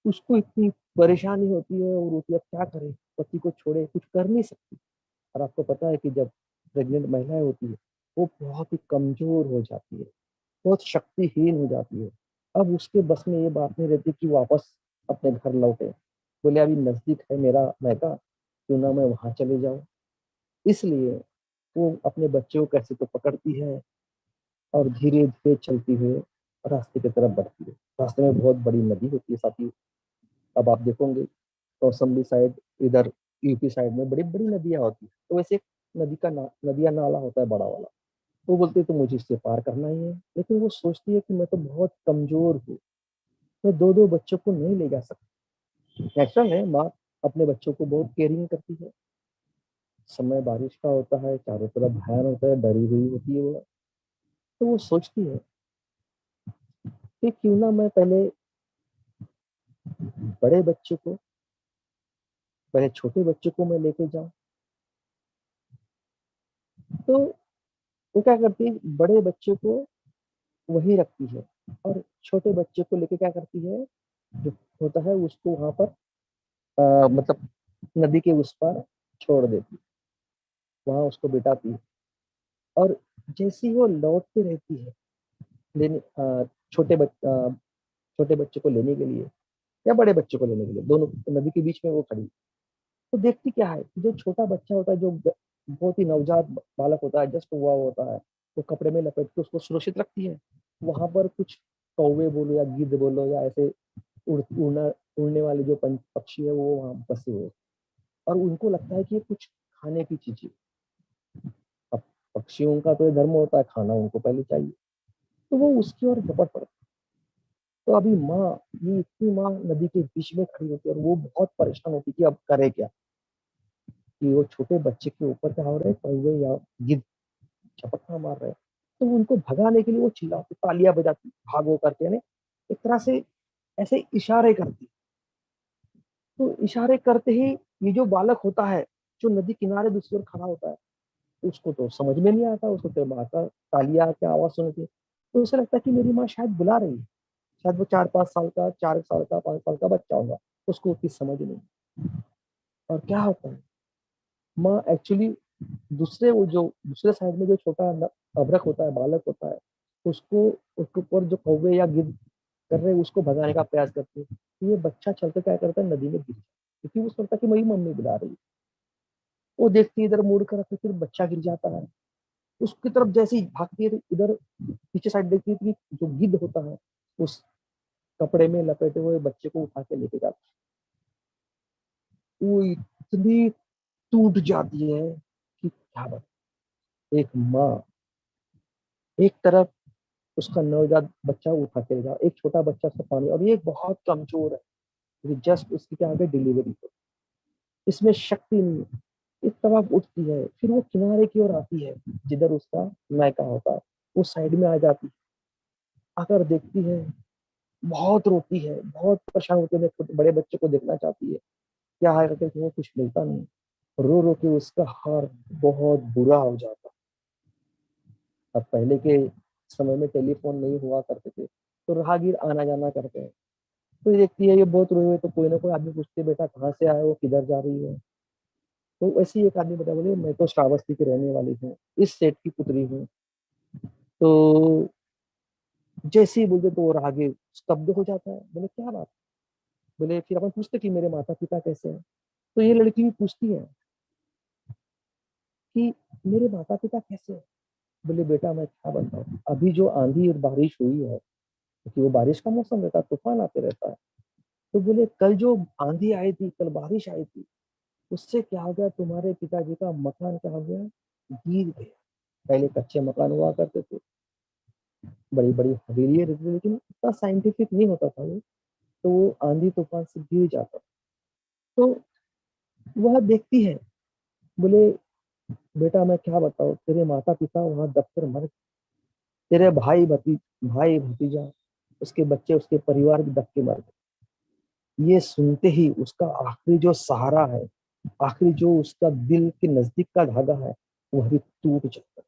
उसको इतनी परेशानी होती है और रोती है, अब क्या करे, पति को छोड़े कुछ कर नहीं सकती। और आपको पता है कि जब प्रेग्नेंट महिलाएं होती है, वो बहुत ही कमजोर हो जाती है, बहुत शक्तिहीन हो जाती है। अब उसके बस में ये बात नहीं रहती कि वापस अपने घर लौटे। बोले अभी नजदीक है मेरा मैका, क्यों ना मैं वहां चले जाऊं। इसलिए वो अपने बच्चे को कैसे तो पकड़ती है और धीरे धीरे चलती हुई रास्ते की तरफ बढ़ती है। रास्ते में बहुत बड़ी नदी होती है साथी। अब आप देखोगे कौसम्बी साइड, इधर यूपी साइड में बड़ी बड़ी नदियां होती है। तो वैसे एक नदी का नदिया नाला होता है बड़ा वाला। वो बोलते हैं तो मुझे इससे पार करना ही है। लेकिन वो सोचती है कि मैं तो बहुत कमजोर हूँ, मैं दो दो बच्चों को नहीं ले जा सकती। नेचुरल है, माँ अपने बच्चों को बहुत केयरिंग करती है। समय बारिश का होता है, चारों तरफ भयान होता है, डरी हुई होती है वो। तो वो सोचती है कि क्यों ना मैं पहले बड़े बच्चे को, पहले छोटे बच्चे को मैं लेके जाऊं। तो वो क्या करती है, बड़े बच्चे को वही रखती है और छोटे बच्चे को लेके क्या करती है, जो होता है उसको वहां पर मतलब नदी के उस पार छोड़ देती है, वहां उसको बिठाती है। और जैसी वो लौटती रहती है लेने छोटे बच्चे को लेने के लिए या बड़े बच्चे को लेने के लिए, दोनों नदी के बीच में वो खड़ी। तो देखती क्या है, जो छोटा बच्चा होता है, जो बहुत ही नवजात बालक होता है, जस्ट हुआ होता है, वो कपड़े में लपेट के उसको सुरक्षित रखती है। वहां पर कुछ कौवे बोलो या गिद्ध बोलो या ऐसे उड़ना उड़ने वाले जो पक्षी है वो वहां बसे हुए, और उनको लगता है कि ये कुछ खाने की चीज है। अब पक्षियों का तो ये धर्म होता है, खाना उनको पहले चाहिए। तो वो उसकी ओर झपट पड़ती। तो अभी माँ, ये इतनी माँ नदी के बीच में खड़ी होती है और वो बहुत परेशान होती है कि अब करे क्या, कि वो छोटे बच्चे के ऊपर क्या हो रहे हैं, कौवे या गिद्ध झपट्टा मार रहे हैं। तो उनको भगाने के लिए वो चिल्लाती, तालियां बजाती, भागो करके, यानी एक तरह से ऐसे इशारे करती। तो इशारे करते ही ये जो बालक होता है, जो नदी किनारे दूसरी ओर खड़ा होता है, उसको तो समझ में नहीं आता। उसको तो माँ का तालियां की आवाज सुनती, तो उसे लगता है कि मेरी माँ शायद बुला रही है। शायद वो 4-5 साल का, 4 साल का, 5 साल का बच्चा होगा, उसको उतनी समझ नहीं। और क्या होता है, माँ एक्चुअली दूसरे साइड में जो छोटा अभ्रक होता है, बालक होता है, उसको उसके ऊपर जो कौवे या गिद्ध कर रहे हैं उसको भगाने का प्रयास करती है। तो ये बच्चा चलकर क्या करता है, नदी में गिर जाता है, क्योंकि वो सोचता है कि मेरी मम्मी बुला रही है। वो देखती है इधर मुड़ कर, फिर बच्चा गिर जाता है। उसकी तरफ जैसे ही भागती है तो इधर पीछे साइड देखती है कि जो गिद्ध होता है उस कपड़े में लपेटे हुए बच्चे को उठा के लेके जाता है। वो इतनी टूट जाती है कि क्या बता। एक माँ एक तरफ उसका नवजात बच्चा उठा के ले जाओ, एक छोटा बच्चा उसका पानी, और ये बहुत कमजोर है क्योंकि जस्ट उसकी क्या है, डिलीवरी हो, इसमें शक्ति नहीं है। एक तरफ उठती है, फिर वो किनारे की ओर आती है जिधर उसका मायका होता है, वो साइड में आ जाती है। आकर देखती है, बहुत रोती है, बहुत परेशान होती है, छोटे बड़े बच्चे को देखना चाहती है, क्या है करके वो कुछ मिलता नहीं। रो रो के उसका हाल बहुत बुरा हो जाता। अब पहले के समय में टेलीफोन नहीं हुआ करते थे, तो राहगीर आना जाना करते हैं, तो ये देखती है ये बहुत रोए हुए, तो कोई ना कोई आदमी पूछते, बेटा कहाँ से आए हो, किधर जा रही हो। तो वैसे ही एक आदमी बता, बोले मैं तो श्रावस्ती की रहने वाली हूँ, इस सेठ की पुत्री हूँ। तो जैसे ही बोलते तो वो राहगीर स्तब्ध हो जाता है। बोले क्या बात। बोले फिर अपन पूछते कि मेरे माता पिता कैसे हैं। तो ये लड़की भी पूछती है कि मेरे माता पिता कैसे हैं। बोले बेटा मैं क्या बताऊँ, अभी जो आंधी और बारिश हुई है, क्योंकि वो बारिश का मौसम रहता है, तूफान आते रहता है। तो बोले कल जो आंधी आई थी, कल बारिश आई थी, उससे क्या हो गया, तुम्हारे पिताजी का मकान क्या हो गया, गिर गया। पहले कच्चे मकान हुआ करते थे, बड़ी बड़ी हवेलियां रहती थी, लेकिन इतना साइंटिफिक नहीं होता था वो, तो वो आंधी तूफान से गिर जाता। तो वह देखती है, बोले बेटा मैं क्या बताऊँ, तेरे माता पिता वहां दफ्तर मर, तेरे भाई भतीजा, उसके बच्चे, उसके परिवार भी दब के मर गए। ये सुनते ही उसका आखिरी जो सहारा है, आखिरी जो उसका दिल के नजदीक का धागा है, वह भी टूट जाता है।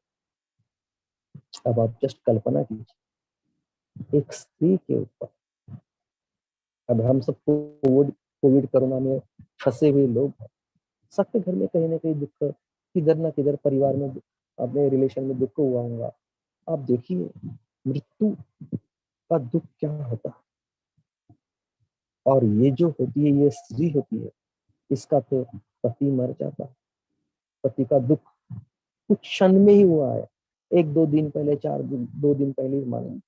अब आप जस्ट कल्पना कीजिए, एक स्त्री के ऊपर। अब हम सब कोविड कोविड कोरोना में फंसे हुए लोग हैं, सबके घर में कहीं ना कहीं दुख, किधर ना किधर परिवार में, अपने रिलेशन में दुख हुआ होगा। आप देखिए मृत्यु का दुख क्या होता है, और ये जो होती है, ये स्त्री होती है, इसका तो पति मर जाता है। पति का दुख कुछ क्षण में ही हुआ है, एक दो दिन पहले, 4 दिन 2 दिन पहले ही मानेंगे।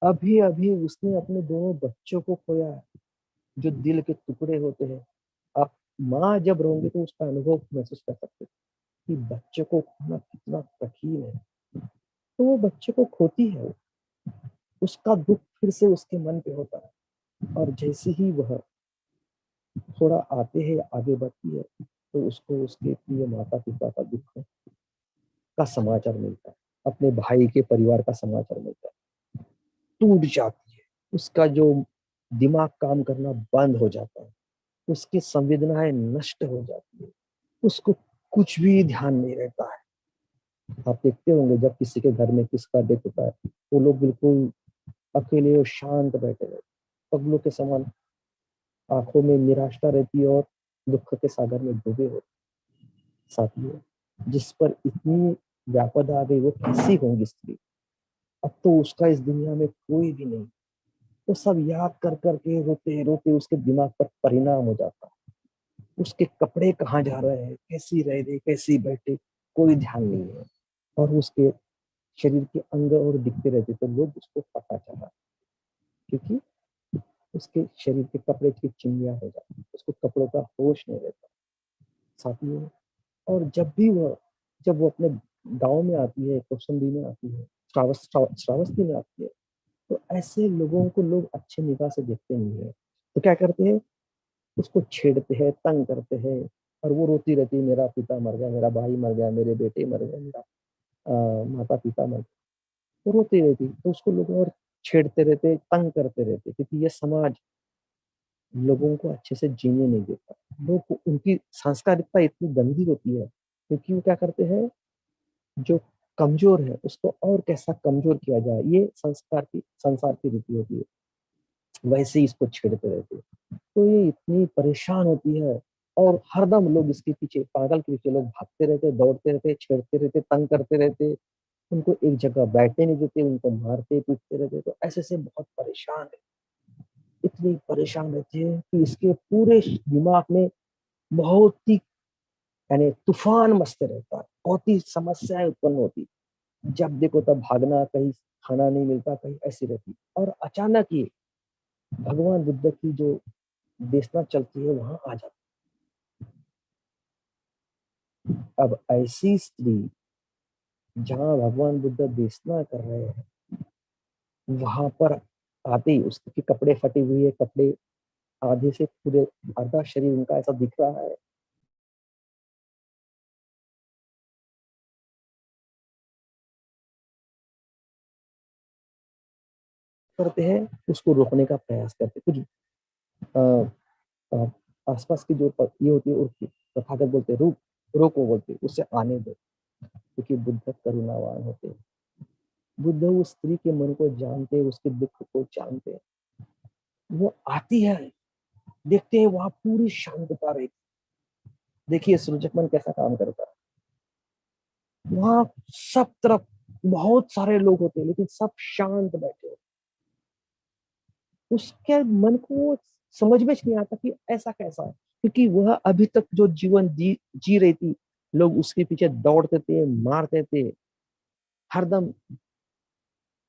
अभी अभी उसने अपने दोनों बच्चों को खोया है, जो दिल के टुकड़े होते हैं। आप माँ जब रोंगे तो उसका अनुभव महसूस कर सकते हैं कि बच्चे को खोना कितना कठिन है। तो वो बच्चे को खोती है, उसका दुख फिर से उसके मन पे होता है, और जैसे ही वह थोड़ा आते हैं, आगे बढ़ती है, तो उसको उसके प्रिय माता पिता का दुख का समाचार मिलता है, अपने भाई के परिवार का समाचार मिलता है। टूट जाती है, उसका जो दिमाग काम करना बंद हो जाता है, उसकी संवेदनाएं नष्ट हो जाती है, उसको कुछ भी ध्यान नहीं रहता है। आप देखते होंगे जब किसी के घर में किसका डेथ होता है, वो लोग बिल्कुल अकेले और शांत बैठे रहते, पगलों के समान, आंखों में निराशा रहती है और दुख के सागर में डूबे होते। साथियों, जिस पर इतनी व्यापदा आ गई, वो कैसी होंगी स्त्री। अब तो उसका इस दुनिया में कोई भी नहीं, वो सब याद कर करके रोते रोते उसके दिमाग पर परिणाम हो जाता है। उसके कपड़े कहाँ जा रहे हैं, कैसी रह रहे, कैसी बैठे, कोई ध्यान नहीं है। और उसके शरीर के अंग और दिखते रहते, तो लोग उसको पता चला, क्योंकि उसके शरीर के कपड़े की चिंगारियां हो जाती, उसको कपड़ों का होश नहीं रहता। साथियों, और जब वो अपने गांव में आती है, कौशाम्बी में आती है, श्रावस्ती में आती है, तो ऐसे लोगों को लोग अच्छे निगाह से देखते नहीं है। तो क्या करते हैं, उसको छेड़ते हैं, तंग करते हैं, और वो रोती रहती है, मेरा पिता मर गया, मेरा भाई मर गया, मेरे बेटे मर गए, मेरा माता पिता मर गए। वो रोती रहती, तो उसको लोग और छेड़ते रहते, तंग करते रहते, क्योंकि ये समाज लोगों को अच्छे से जीने नहीं देता। लोग, उनकी सांस्कारिकता इतनी गंदी होती है, क्योंकि वो क्या करते हैं, जो कमजोर है उसको और कैसा कमजोर किया जाए, ये संसार की रीति होती है। वैसे ही इसको छेड़ते रहते हैं। तो ये इतनी परेशान होती है, और हरदम लोग इसके पीछे, पागल के पीछे लोग भागते रहते, दौड़ते रहते, छेड़ते रहते, तंग करते रहते, उनको एक जगह बैठने नहीं देते, उनको मारते पीटते रहते। तो ऐसे से बहुत परेशान है, इतनी परेशान रहती है कि इसके पूरे दिमाग में बहुत ही यानी तूफान मचते रहता है, बहुत ही समस्याएं उत्पन्न होती, जब देखो तब भागना, कहीं खाना नहीं मिलता, कहीं ऐसी रहती। और अचानक ही भगवान बुद्ध की जो देशना चलती है वहां आ जाती। अब ऐसी स्त्री जहां भगवान बुद्ध देशना कर रहे हैं, वहां पर आते ही उसके कपड़े फटे हुए है, कपड़े आधे से पूरे, आधा शरीर उनका ऐसा दिख रहा है। करते हैं उसको रोकने का प्रयास करते, कुछ आसपास की जो ये होती है उसकी तथागत बोलते रुक, रोको बोलते, उससे आने दो, क्योंकि बुद्ध करुणावान होते हैं। बुद्ध उस स्त्री के मन को जानते, उसके दुख को जानते। वो आती है, देखते हैं वहां पूरी शांतता रहती। देखिए सूरजक मन कैसा काम करता है, वहां सब तरफ बहुत सारे लोग होते हैं लेकिन सब शांत बैठे। उसके मन को समझ में नहीं आता कि ऐसा कैसा है, क्योंकि वह अभी तक जो जीवन जी रही थी, लोग उसके पीछे दौड़ते थे, मारते थे, हरदम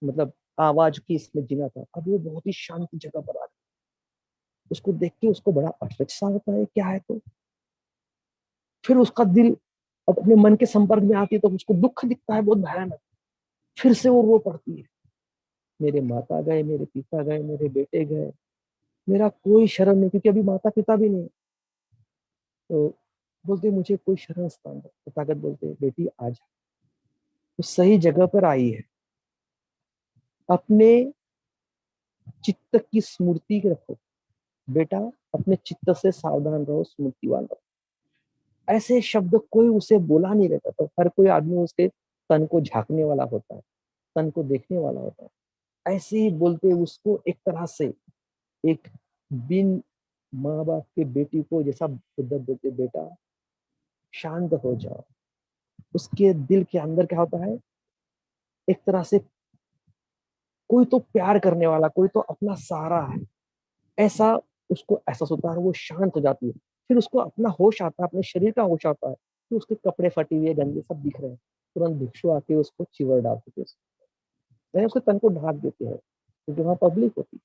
मतलब आवाज की इसमें जीना था। अब वो बहुत ही शांत जगह पर आ गई। उसको देख के उसको बड़ा आश्चर्य सा होता है, क्या है। तो फिर उसका दिल अपने मन के संपर्क में आती है तो उसको दुख दिखता है बहुत भयानक। फिर से वो रो पड़ती है, मेरे माता गए, मेरे पिता गए, मेरे बेटे गए, मेरा कोई शरण नहीं, क्योंकि अभी माता पिता भी नहीं। तो बोलते मुझे कोई शरण स्थान दो। तथागत बोलते बेटी आज तो सही जगह पर आई है, अपने चित्त की स्मृति रखो बेटा, अपने चित्त से सावधान रहो, स्मृतिवान रहो। ऐसे शब्द कोई उसे बोला नहीं रहता, तो हर कोई आदमी उसके तन को झांकने वाला होता है, तन को देखने वाला होता है। ऐसे ही बोलते उसको एक तरह से, एक बिन माँ बाप के बेटी को जैसा बुद्ध बोलते बेटा शांत हो जाओ। उसके दिल के अंदर क्या होता है, एक तरह से कोई तो प्यार करने वाला, कोई तो अपना सहारा है, ऐसा उसको एहसास होता है। वो शांत हो जाती है, फिर उसको अपना होश आता है, अपने शरीर का होश आता है कि उसके कपड़े फटे हुए गंदे सब दिख रहे हैं। तुरंत भिक्षु आके उसको चिवर डालते थे, नहीं उसके तन को ढाक देते हैं, क्योंकि वहां पब्लिक होती है।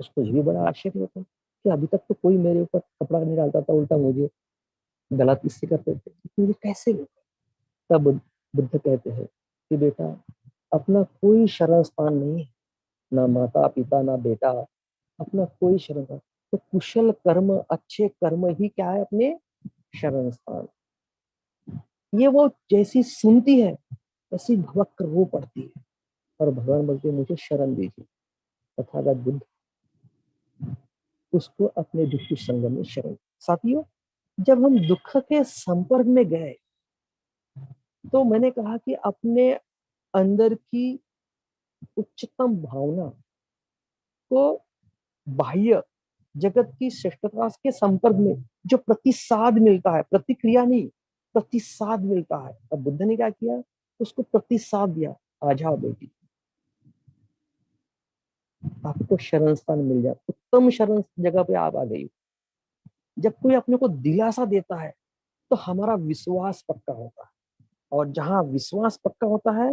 उसको ये भी बड़ा आश्चर्य होता है कि अभी तक तो कोई मेरे ऊपर कपड़ा नहीं डालता था, उल्टा मुझे गलत इससे करते थे, ये कैसे हुआ। तब बुद्ध कहते हैं कि बेटा अपना कोई शरण स्थान नहीं है, ना माता पिता ना बेटा, अपना कोई शरण स्थान। तो कुशल कर्म, अच्छे कर्म ही क्या है, अपने शरण स्थान। ये वो जैसी सुनती है वैसी भवक रो पड़ती है, और भगवान बोलते मुझे शरण दीजिए। तथागत बुद्ध उसको अपने दुखी संगम में शरण। साथियों, जब हम दुख के संपर्क में गए तो मैंने कहा कि अपने अंदर की उच्चतम भावना को बाह्य जगत की श्रेष्ठता के संपर्क में जो प्रतिसाद मिलता है, प्रतिक्रिया नहीं, प्रतिसाद मिलता है। अब बुद्ध ने क्या किया, उसको प्रतिसाद दिया, आ जाओ बेटी, आपको शरण स्थान मिल जाए, उत्तम शरण जगह पे आप आ गई। जब कोई अपने को दिलासा देता है तो हमारा विश्वास पक्का होता है, और जहां विश्वास पक्का होता है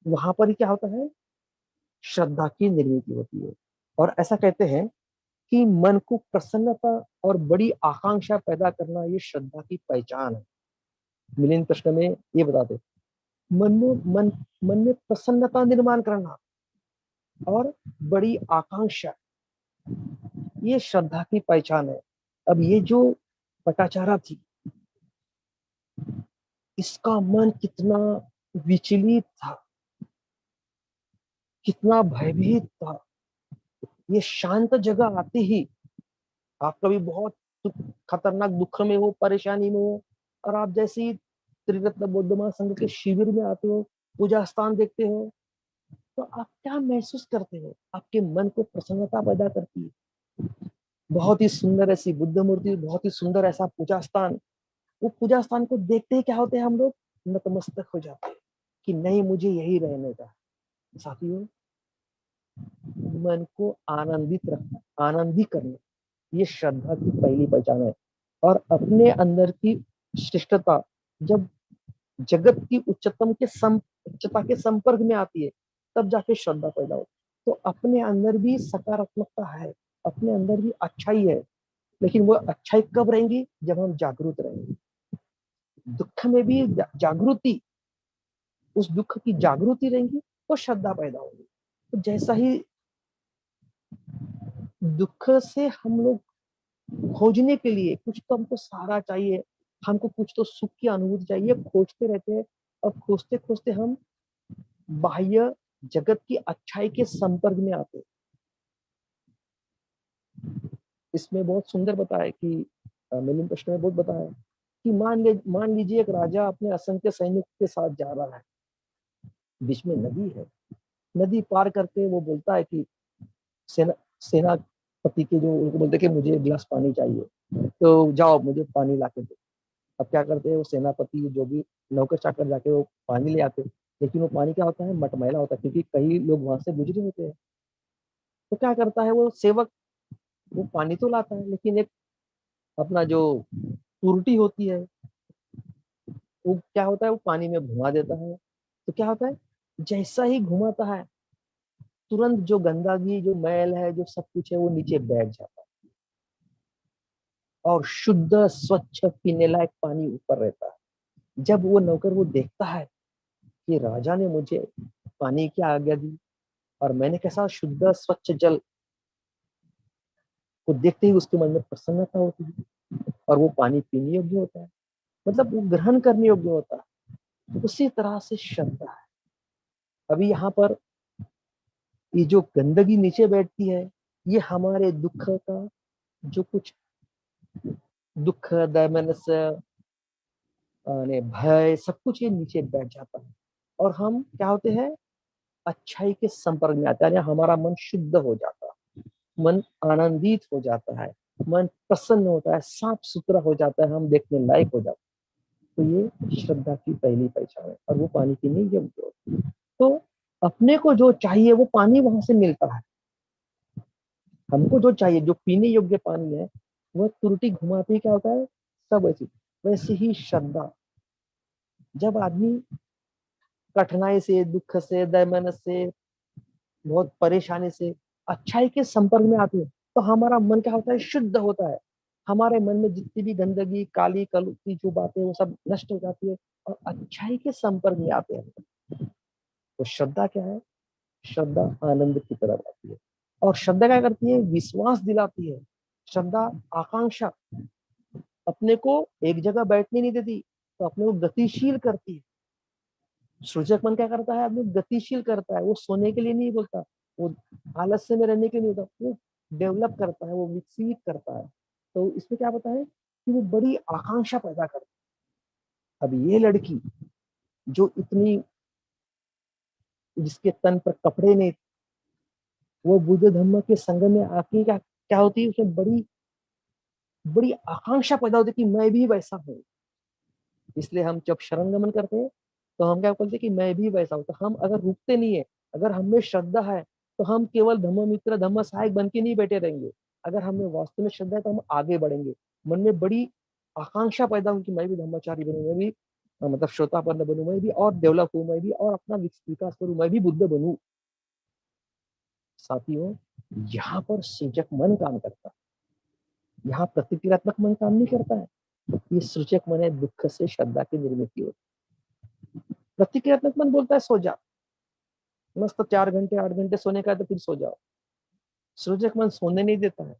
वहां पर ही क्या होता है, श्रद्धा की निर्मित होती है। और ऐसा कहते हैं कि मन को प्रसन्नता और बड़ी आकांक्षा पैदा करना ये श्रद्धा की पहचान है। मिलिंद प्रश्न में ये बताते, मन में प्रसन्नता निर्माण करना और बड़ी आकांक्षा, ये श्रद्धा की पहचान है। अब ये जो पटाचारा थी, इसका मन कितना विचलित था, कितना भयभीत था। ये शांत जगह आती ही, आप कभी बहुत खतरनाक दुख में हो, परेशानी में हो, और आप जैसे ही त्रिरत्न बौद्ध महासंघ के शिविर में आते हो, पूजा स्थान देखते हो, तो आप क्या महसूस करते हो, आपके मन को प्रसन्नता पैदा करती है। बहुत ही सुंदर ऐसी बुद्ध मूर्ति, बहुत ही सुंदर ऐसा पूजा स्थान, वो पूजा स्थान को देखते ही क्या होते हैं हम लोग नतमस्तक हो जाते हैं कि नहीं, मुझे यही रहने का। साथियों, मन को आनंदित रखना, आनंदित करना, ये श्रद्धा की पहली पहचान है। और अपने अंदर की श्रेष्ठता जब जगत की उच्चता के संपर्क में आती है, तब जाके श्रद्धा पैदा होती है। तो अपने अंदर भी सकारात्मकता है, अपने अंदर भी अच्छाई है, लेकिन वो अच्छाई कब रहेंगी? जब हम जागरूक रहेंगे। दुख में भी जागृति, उस दुख की जागृति रहेंगी तो श्रद्धा पैदा होगी। तो जैसा ही दुख से हम लोग खोजने के लिए कुछ तो हमको सहारा चाहिए, हमको कुछ तो सुख की अनुभूति चाहिए, खोजते रहते हैं। और खोजते खोजते हम बाह्य जगत की अच्छाई के संपर्क में आते हैं। इसमें बहुत सुंदर बताया कि मिलिंद प्रश्न में बहुत बताया कि मान लीजिए एक राजा अपने असंख्य सैनिक के साथ जा रहा है, बीच में नदी है, नदी पार करके वो बोलता है कि सेनापति के जो उनको बोलते कि मुझे एक गिलास पानी चाहिए, तो जाओ मुझे पानी ला के दो। अब क्या करते हैं, वो सेनापति जो भी नौकर चाकर जाके वो पानी ले आते, लेकिन वो पानी क्या होता है, मटमैला होता है, क्योंकि कई लोग वहां से गुजरे होते हैं। तो क्या करता है वो सेवक, वो पानी तो लाता है, लेकिन एक अपना जो तुरटी होती है, वो क्या होता है, वो पानी में घुमा देता है। तो क्या होता है, जैसा ही घुमाता है, तुरंत जो गंदगी, जो मैल है, जो सब कुछ है, वो नीचे बैठ जाता है और शुद्ध स्वच्छ पीने लायक पानी ऊपर रहता है। जब वो नौकर वो देखता है कि राजा ने मुझे पानी की आज्ञा दी और मैंने कैसा शुद्ध स्वच्छ जल को देखते ही उसके मन में प्रसन्नता होती है और वो पानी पीने योग्य होता है, मतलब वो ग्रहण करने योग्य होता है। उसी तरह से श्रद्धा है। अभी यहाँ पर ये जो गंदगी नीचे बैठती है, ये हमारे दुख का जो कुछ दुख, दैमनस्य, भय, सब कुछ ये नीचे बैठ जाता है और हम क्या होते हैं, अच्छाई के संपर्क में आते हैं, यानी हमारा मन शुद्ध हो जाता है, मन आनंदित हो जाता है, मन प्रसन्न होता है, साफ सुथरा हो जाता है, हम देखने लायक हो जाते हैं। तो ये श्रद्धा की पहली पहचान है और वो पानी पीने योग्य होती है। तो अपने को जो चाहिए वो पानी वहां से मिलता है। हमको जो चाहिए, जो पीने योग्य पानी है, वह त्रुटि घुमाते ही क्या होता है, सब वैसे ही श्रद्धा। जब आदमी कठिनाई से, दुख से, दैमनस्य से, बहुत परेशानी से अच्छाई के संपर्क में आते हैं, तो हमारा मन क्या होता है, शुद्ध होता है। हमारे मन में जितनी भी गंदगी, काली कलुती जो बातें, वो सब नष्ट हो जाती है और अच्छाई के संपर्क में आते हैं। तो श्रद्धा क्या है? श्रद्धा आनंद की तरफ आती है। और श्रद्धा क्या करती है? विश्वास दिलाती है। श्रद्धा आकांक्षा, अपने को एक जगह बैठने नहीं देती, तो अपने को गतिशील करती है। सृजक मन क्या करता है, आदमी गतिशील करता है। वो सोने के लिए नहीं बोलता, वो आलस्य में रहने के लिए होता, वो डेवलप करता है, वो विकसित करता है। तो इसमें क्या होता है कि वो बड़ी आकांक्षा पैदा करता है। अब ये लड़की जो इतनी, जिसके तन पर कपड़े नहीं, वो बुद्ध धम्म के संग में आके क्या क्या होती है, उसमें बड़ी बड़ी आकांक्षा पैदा होती है कि मैं भी वैसा हूँ। इसलिए हम जब शरणगमन करते हैं तो हम क्या बोलते हैं कि मैं भी वैसा हूँ। तो हम अगर रुकते नहीं है, अगर हमें श्रद्धा है, तो हम केवल धम्म मित्र, धम्म सहायक बन के नहीं बैठे रहेंगे। अगर हमें वास्तव में श्रद्धा है तो हम आगे बढ़ेंगे। मन में बड़ी आकांक्षा पैदा हो कि मैं भी धम्माचारी बनूं, मैं भी मतलब श्रोतापन्न बनूं, मैं भी और डेवलप हूँ, मैं भी और अपना विकास करूं, मैं भी बुद्ध बनूं। साथियों, यहाँ पर सृजक मन काम करता है, यहाँ प्रतिक्रियात्मक मन काम नहीं करता है। ये सृजक मन है, दुख से श्रद्धा की निर्मित होती। प्रतिक्रियात्मक मन बोलता है सो जा, मस्त 4 घंटे 8 घंटे सोने का है तो फिर सो जाओ। सृजक मन सोने नहीं देता है।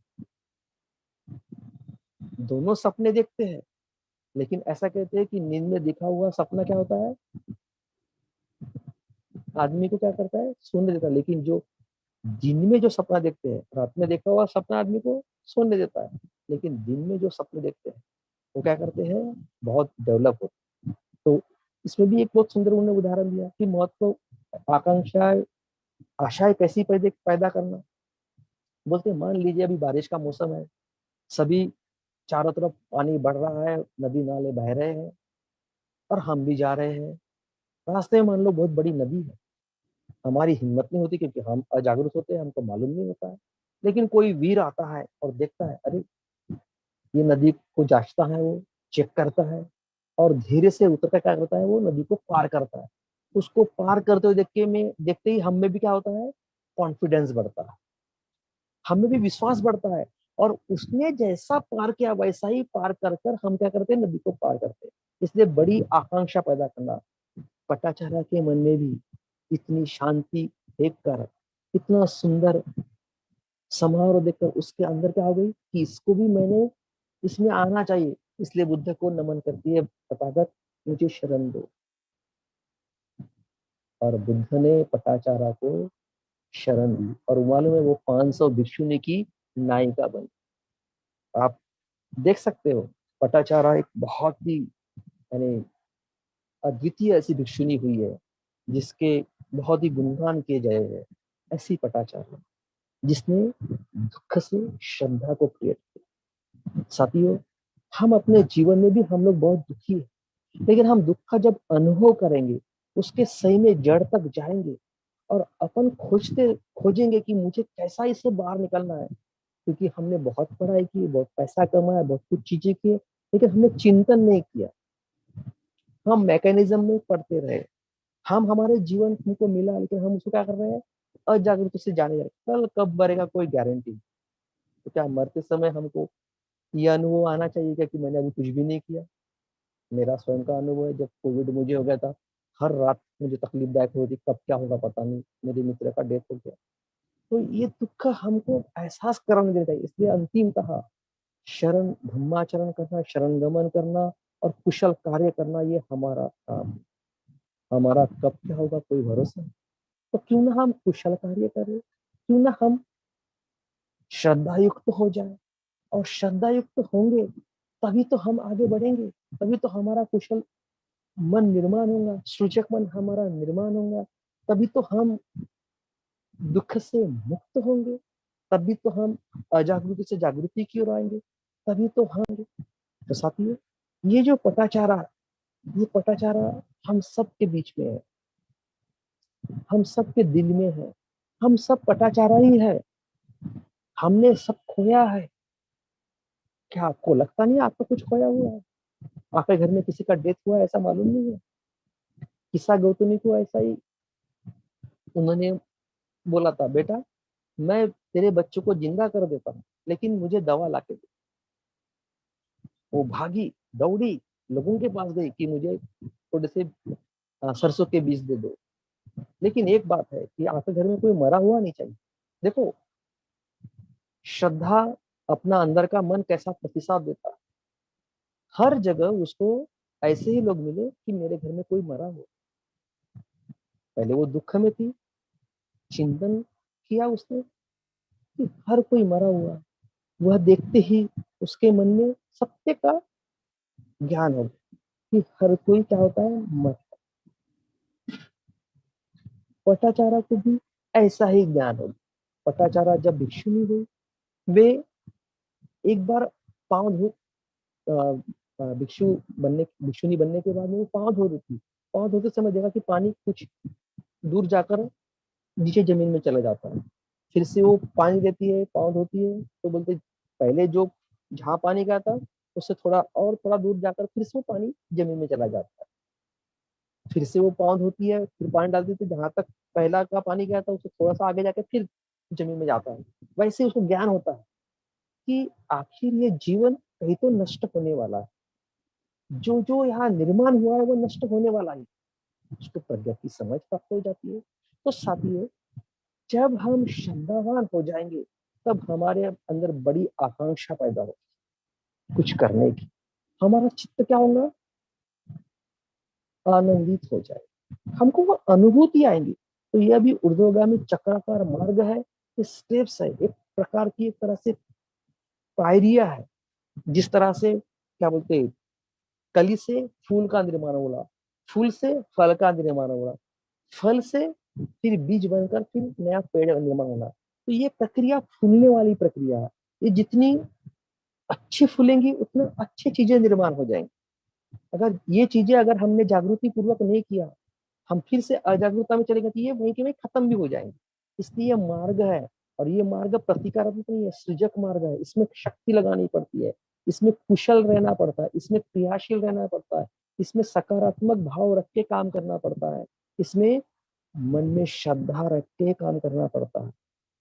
दोनों सपने देखते हैं, लेकिन ऐसा कहते हैं कि नींद में दिखा हुआ सपना क्या होता है, आदमी को क्या करता है, सोने देता है। लेकिन जो दिन में जो सपना देखते हैं, रात में देखा हुआ सपना आदमी को सोने देता है, लेकिन दिन में जो सपने देखते हैं वो क्या करते हैं, बहुत डेवलप होते हैं। तो इसमें भी एक बहुत सुंदर उन्होंने उदाहरण दिया कि महत्व, आकांक्षा, आशाएं कैसी पैदा करना। बोलते मान लीजिए अभी बारिश का मौसम है, सभी चारों तरफ पानी बढ़ रहा है, नदी नाले बह रहे हैं और हम भी जा रहे हैं। रास्ते में मान लो बहुत बड़ी नदी है, हमारी हिम्मत नहीं होती क्योंकि हम अजागरूक होते हैं, हमको मालूम नहीं होता है। लेकिन कोई वीर आता है और देखता है, अरे ये नदी को जांचता है, वो चेक करता है और धीरे से उतर कर क्या करता है, वो नदी को पार करता है। उसको पार करते हुए देखते ही हम में भी क्या होता है, कॉन्फिडेंस बढ़ता है, हमें भी विश्वास बढ़ता है। और उसने जैसा पार किया वैसा ही पार कर कर हम क्या करते हैं, नदी को पार करते हैं। इसलिए बड़ी आकांक्षा पैदा करना। पटाचारा के मन में भी इतनी शांति देखकर, इतना सुंदर समारोह देखकर उसके अंदर क्या हो गई कि इसको भी मैंने, इसमें आना चाहिए। इसलिए बुद्ध को नमन करती है, तथागत मुझे शरण दो। और बुद्ध ने पटाचारा को शरण दी और मालूम है वो 500 भिक्षुनी की नायिका बनी। आप देख सकते हो, पटाचारा एक बहुत ही यानी अद्वितीय ऐसी भिक्षुनी हुई है जिसके बहुत ही गुणगान किए गए हैं। ऐसी पटाचारा जिसने दुख से श्रद्धा को क्रिएट किया। साथियों, हम अपने जीवन में भी हम लोग बहुत दुखी हैं, लेकिन हम दुख का जब अनुभव करेंगे, उसके सही में जड़ तक जाएंगे और अपन खोजेंगे कि मुझे कैसा इससे बाहर निकलना है। क्योंकि हमने बहुत पढ़ाई की, बहुत पैसा कमाया, बहुत कुछ चीजें की, लेकिन हमने चिंतन नहीं किया। हम मैकेनिज्म में पढ़ते रहे, हम हमारे जीवन हमको मिला, लेकिन हम उसको क्या कर रहे हैं, अजागरूक से जाने जा रहे हैं। कल कब मरेगा कोई गारंटी। तो क्या मरते समय हमको ये अनुभव आना चाहिए क्या कि मैंने अभी कुछ भी नहीं किया। मेरा स्वयं का अनुभव है, जब कोविड मुझे हो गया था, हर रात मुझे तकलीफदायक होती, कब क्या होगा पता नहीं, मेरे मित्र का डेथ हो गया। तो ये दुख हमको एहसास कराने देना चाहिए। इसलिए अंतिमतः शरण धम्माचरण करना, शरण गमन करना और कुशल कार्य करना, ये हमारा काम है। हमारा कब क्या होगा कोई भरोसा नहीं। तो क्यों ना हम कुशल कार्य करें, क्यों ना हम श्रद्धा युक्त हो जाए। और श्रद्धा युक्त होंगे तभी तो हम आगे बढ़ेंगे, तभी तो हमारा कुशल मन निर्माण होगा, सृजक मन हमारा निर्माण होगा। तभी तो हम दुख से मुक्त होंगे, तभी तो हम अजागृति से जागृति की ओर आएंगे, तभी तो हम। तो साथियों, ये जो पटाचारा, ये पटाचारा हम सब के बीच में है, हम सब के दिल में है। हम सब पटाचारा ही है, हमने सब खोया है। क्या आपको लगता नहीं आपका कुछ खोया हुआ है? आपके घर में किसी का डेथ हुआ है ऐसा मालूम नहीं है? किस्सा गौतमी को ऐसा ही उन्होंने बोला था, बेटा मैं तेरे बच्चों को जिंदा कर देता हूँ, लेकिन मुझे दवा लाके दे। वो भागी, दौड़ी, लोगों के पास गई कि मुझे थोड़े से सरसों के बीज दे दो। लेकिन एक बात है कि आपके घर में कोई मरा हुआ नहीं चाहिए। देखो, श्रद्धा अपना अंदर का मन कैसा प्रतिसाद देता है। हर जगह उसको ऐसे ही लोग मिले कि मेरे घर में कोई मरा हो। पहले वो दुख में थी, चिंतन किया उसने कि हर कोई मरा हुआ है। वह देखते ही उसके मन में सत्य का ज्ञान हो कि हर कोई क्या होता है, मर। पटाचारा को भी ऐसा ही ज्ञान हो। पटाचारा जब भिक्षुनी हुई, वे एक बार पांव धो भिक्षुनी बनने के बाद में वो पांव धो रही थी। पांव धोते समय देखा कि पानी कुछ दूर जाकर नीचे जमीन में चला जाता है। फिर से वो पानी देती है, पांव धोती है, तो बोलते पहले जो जहाँ पानी गया था उससे थोड़ा दूर जाकर फिर से वो पानी जमीन में चला जाता है। फिर से वो पांव धोती है, फिर पानी डालती है, तो जहां तक पहला का पानी गया था उससे थोड़ा सा आगे जाकर फिर जमीन में जाता है। वैसे उसको ज्ञान होता है कि आखिर ये जीवन कहीं तो नष्ट होने वाला है, जो जो यहाँ निर्माण हुआ है वो नष्ट होने वाला है। उसको प्रज्ञा की समझ प्राप्त हो जाती है। तो साथियों, जब हम श्रद्धावान हो जाएंगे, तब हमारे अंदर बड़ी आकांक्षा पैदा हो कुछ करने की। हमारा चित्त क्या होगा, आनंदित हो जाए, हमको वो अनुभूति आएंगी। तो यह भी ऊर्ध्वगामी चक्राकार मार्ग है, ये स्टेप्स है, एक प्रकार की एक तरह से पायरिया है। जिस तरह से क्या बोलते हैं, कली से फूल का निर्माण होला, फूल से फल का निर्माण होला, फल से फिर बीज बनकर फिर नया पेड़ निर्माण होना। तो ये प्रक्रिया फूलने वाली प्रक्रिया है। ये जितनी अच्छी फूलेंगी उतना अच्छी चीजें निर्माण हो जाएंगी। अगर ये चीजें अगर हमने जागृति पूर्वक नहीं किया, हम फिर से अजागरूकता में चले गए तो ये वहीं के वहीं खत्म भी हो जाएंगे। इसलिए ये मार्ग है, और ये मार्ग प्रतिकारात्मक नहीं है, सृजक मार्ग है। इसमें शक्ति लगानी पड़ती है, इसमें कुशल रहना पड़ता है, इसमें क्रियाशील रहना पड़ता है, इसमें सकारात्मक भाव रख के काम करना पड़ता है, इसमें मन में श्रद्धा रख के काम करना पड़ता है,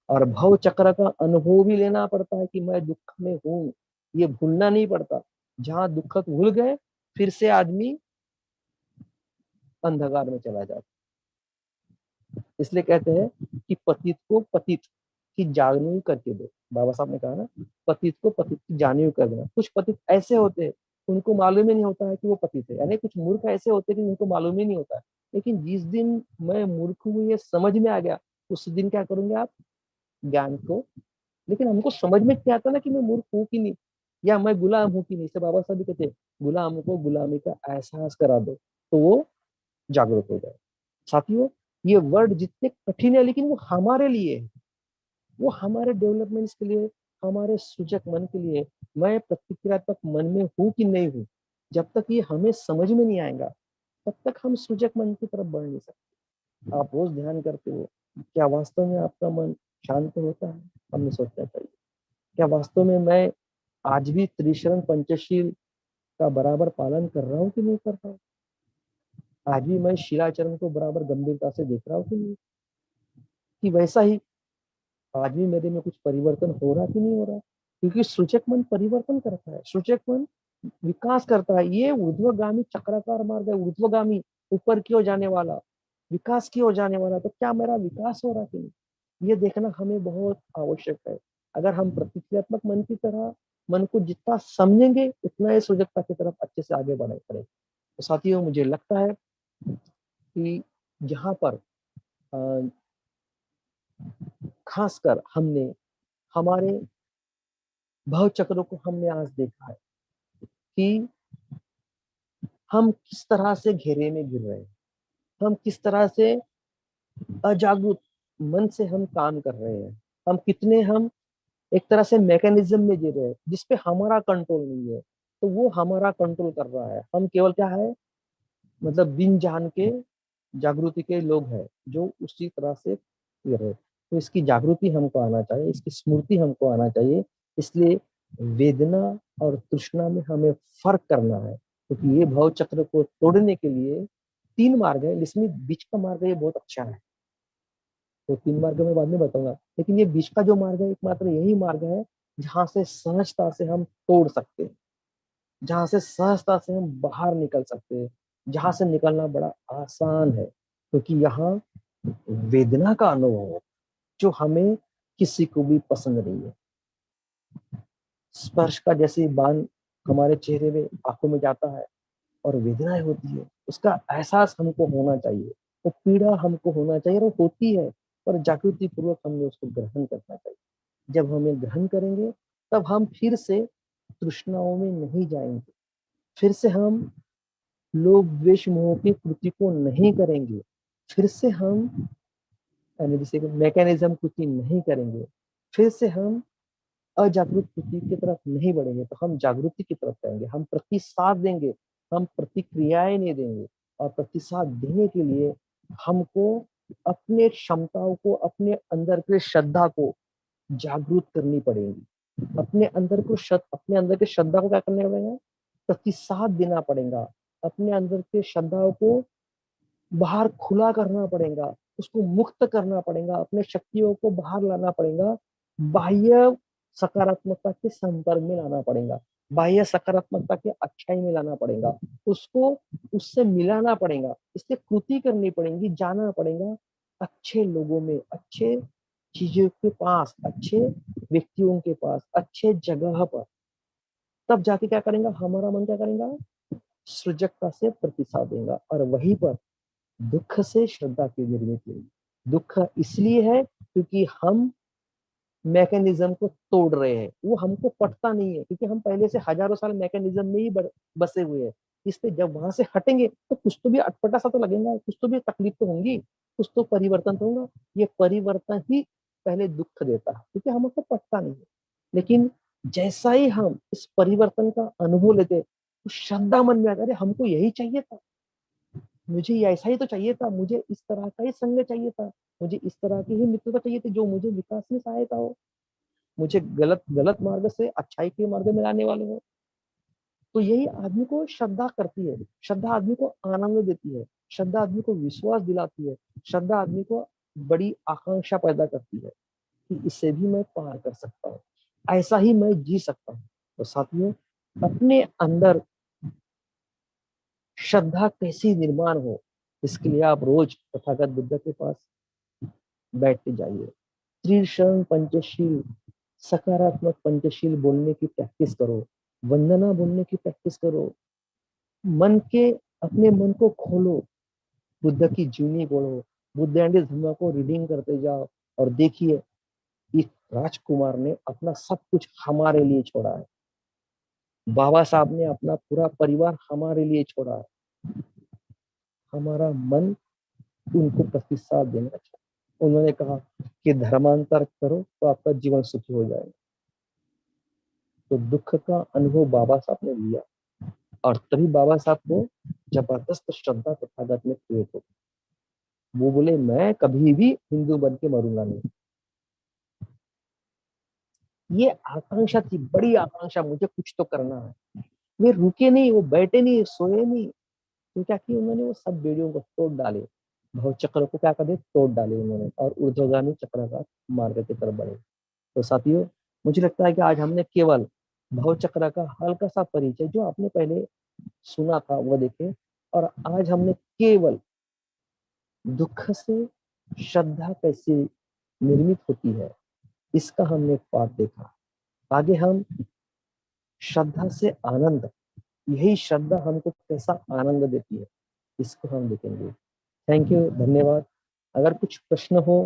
और भव चक्र का अनुभव भी लेना पड़ता है कि मैं दुख में हूं। ये भूलना नहीं पड़ता। जहां दुख भूल गए फिर से आदमी अंधकार में चला जाता। इसलिए कहते हैं कि पतित को पतित की जागनी करके दो। बाबा साहब ने कहा ना, पतित को पतित की जागनी कर देना। कुछ पतित ऐसे होते हैं उनको मालूम ही नहीं होता है कि वो पतित है, यानी कुछ मूर्ख ऐसे होते हैं कि उनको मालूम ही नहीं होता है। लेकिन जिस दिन मैं मूर्ख हूँ ये समझ में आ गया, उस दिन क्या करूंगे आप, ज्ञान को। लेकिन हमको समझ में क्या आता ना कि मैं मूर्ख हूँ कि नहीं, या मैं गुलाम हूँ कि नहीं। से बाबा साहब भी कहते हैं गुलाम को गुलामी का एहसास करा दो तो वो जागरूक हो जाए। साथियों, ये वर्ड जितने कठिन है लेकिन वो हमारे लिए है, वो हमारे डेवलपमेंट्स के लिए, हमारे सूचक मन के लिए। मैं प्रतिक्रियात्मक मन में हूँ कि नहीं हूँ, जब तक ये हमें समझ में नहीं आएगा तब तक हम सूचक मन की तरफ बढ़ नहीं सकते। आप रोज ध्यान करते हो, क्या वास्तव में आपका मन शांत होता है? हमने सोचना चाहिए। क्या वास्तव में मैं आज भी त्रिशरण पंचशील का बराबर पालन कर रहा हूँ कि नहीं कर रहा हूँ? आज भी मैं शिलाचरण को बराबर गंभीरता से देख रहा हूँ कि नहीं, कि वैसा ही आज भी मेरे में कुछ परिवर्तन हो रहा कि नहीं हो रहा? क्योंकि सूचक मन परिवर्तन करता है, सूचक मन विकास करता है। ये ऊर्ध्वगामी चक्राकार मार्ग है, ऊर्ध्वगामी, ऊपर की ओर जाने वाला, विकास की ओर जाने वाला। तो क्या मेरा विकास हो रहा कि नहीं, ये देखना हमें बहुत आवश्यक है। अगर हम प्रतिक्रियात्मक मन की तरह मन को जितना समझेंगे उतना ही सूचकता की तरफ अच्छे से आगे बढ़े करें। तो साथियों, मुझे लगता है कि जहाँ पर खासकर हमने हमारे भव चक्रों को हमने आज देखा है कि हम किस तरह से घेरे में गिर रहे हैं, हम किस तरह से अजागरूक मन से हम काम कर रहे हैं, हम कितने हम एक तरह से मैकेनिज्म में जी रहे हैं जिसपे हमारा कंट्रोल नहीं है। तो वो हमारा कंट्रोल कर रहा है। हम केवल क्या है, मतलब बिन जान के जागृति के लोग हैं जो उसी तरह से जी रहे। तो इसकी जागृति हमको आना चाहिए, इसकी स्मृति हमको आना चाहिए। इसलिए वेदना और तृष्णा में हमें फर्क करना है, क्योंकि ये भव चक्र को तोड़ने के लिए 3 मार्ग है। इसमें बीच का मार्ग ये बहुत अच्छा है, तो 3 मार्ग मैं बाद में बताऊंगा। लेकिन ये बीच का जो मार्ग है एकमात्र यही मार्ग है जहां से सहजता से हम तोड़ सकते हैं, जहां से सहजता से हम बाहर निकल सकते हैं, जहां से निकलना बड़ा आसान है। क्योंकि यहाँ वेदना का अनुभव है जो हमें किसी को भी पसंद नहीं है। स्पर्श का जैसे बाण हमारे चेहरे में, आंखों में जाता है और वेदनाएं होती है, उसका एहसास हमको होना चाहिए, वो पीड़ा हमको होना चाहिए, और वो होती है। पर जागृति पूर्वक हमने उसको ग्रहण करना चाहिए। जब हमें ग्रहण करेंगे तब हम फिर से तृष्णाओं में नहीं जाएंगे, फिर से हम लोभ द्वेष मोह की कृति को नहीं करेंगे, फिर से हम यानी जैसे मैकेनिज्म कृति नहीं करेंगे, फिर से हम अजागरूक कृति की तरफ नहीं बढ़ेंगे। तो हम जागृति की तरफ जाएंगे, हम प्रतिसाद देंगे, हम प्रतिक्रियाएं नहीं देंगे। और प्रतिसाद देने के लिए हमको अपने क्षमताओं को, अपने अंदर के श्रद्धा को जागरूक करनी पड़ेगी। अपने अंदर के श्रद्धा को क्या करना पड़ेगा, प्रतिसाद देना पड़ेगा। अपने अंदर के श्रद्धाओं को बाहर खुला करना पड़ेगा, उसको मुक्त करना पड़ेगा, अपने शक्तियों को बाहर लाना पड़ेगा, बाह्य सकारात्मकता के संपर्क में लाना पड़ेगा, बाह्य सकारात्मकता के अच्छाई में लाना पड़ेगा, उसको उससे मिलाना पड़ेगा। इसलिए कृति करनी पड़ेगी, जाना पड़ेगा अच्छे लोगों में, अच्छे चीजों के पास, अच्छे व्यक्तियों के पास, अच्छे जगह पर। तब जाके क्या करेंगे, हमारा मन क्या करेगा, सृजकता से प्रतिसाद देगा। और वहीं पर दुख से श्रद्धा की निर्मित हुई। दुख इसलिए है क्योंकि हम मैकेनिज्म को तोड़ रहे हैं, वो हमको पटता नहीं है, क्योंकि हम पहले से हजारों साल मैकेनिज्म में ही बसे हुए हैं। इसलिए जब वहां से हटेंगे तो कुछ तो भी अटपटा सा तो लगेगा, कुछ तो भी तकलीफ तो होंगी, कुछ तो परिवर्तन तो होगा। ये परिवर्तन ही पहले दुख देता है क्योंकि हमको पटता नहीं है। लेकिन जैसा ही हम इस परिवर्तन का अनुभव लेते, तो श्रद्धा मन में आता, अरे हमको यही चाहिए था, मुझे ऐसा ही तो चाहिए था, मुझे इस तरह का ही संग चाहिए था, मुझे इस तरह की ही मित्रता चाहिए थी जो मुझे विकास में सहायता हो, मुझे गलत गलत मार्ग से अच्छाई के मार्ग में लाने वाले हो। तो यही आदमी को श्रद्धा करती है। श्रद्धा आदमी को आनंद देती है, श्रद्धा आदमी को विश्वास दिलाती है, श्रद्धा आदमी को बड़ी आकांक्षा पैदा करती है कि इससे भी मैं पार कर सकता हूँ, ऐसा ही मैं जी सकता हूँ। तो साथियों, अपने अंदर श्रद्धा कैसी निर्माण हो, इसके लिए आप रोज तथागत बुद्ध के पास बैठते जाइए। त्रिशरण पंचशील, सकारात्मक पंचशील बोलने की प्रैक्टिस करो, वंदना बोलने की प्रैक्टिस करो, मन के अपने मन को खोलो, बुद्ध की जीवनी पढ़ो, बुद्ध एंड धम्मा को रीडिंग करते जाओ और देखिए इस राजकुमार ने अपना सब कुछ हमारे लिए छोड़ा है, बाबा साहब ने अपना पूरा परिवार हमारे लिए छोड़ा है। हमारा मन उनको प्रतिसाद देना चाहिए। उन्होंने कहा कि धर्मांतर करो तो आपका जीवन सुखी हो जाएगा। तो दुख का अनुभव बाबा साहब ने लिया और तभी बाबा साहब को जबरदस्त श्रद्धा तथागत में क्रिएट हो। वो बोले मैं कभी भी हिंदू बन के मरूंगा नहीं। ये आकांक्षा थी, बड़ी आकांक्षा, मुझे कुछ तो करना है। वे रुके नहीं, वो बैठे नहीं, सोए नहीं, तो क्या किया उन्होंने, वो सब बेड़ियों को तोड़ डाले, भव चक्र को क्या कर दे, तोड़ डाले उन्होंने और ऊर्ध्वगामी चक्र का मार्ग की तरफ बढ़े। तो साथियों, मुझे लगता है कि आज हमने केवल भव चक्र का हल्का सा परिचय जो आपने पहले सुना था वो देखे, और आज हमने केवल दुख से श्रद्धा कैसे निर्मित होती है इसका हमने पाठ देखा। आगे हम श्रद्धा से आनंद, यही श्रद्धा हमको कैसा आनंद देती है इसको हम देखेंगे। थैंक यू, धन्यवाद। अगर कुछ प्रश्न हो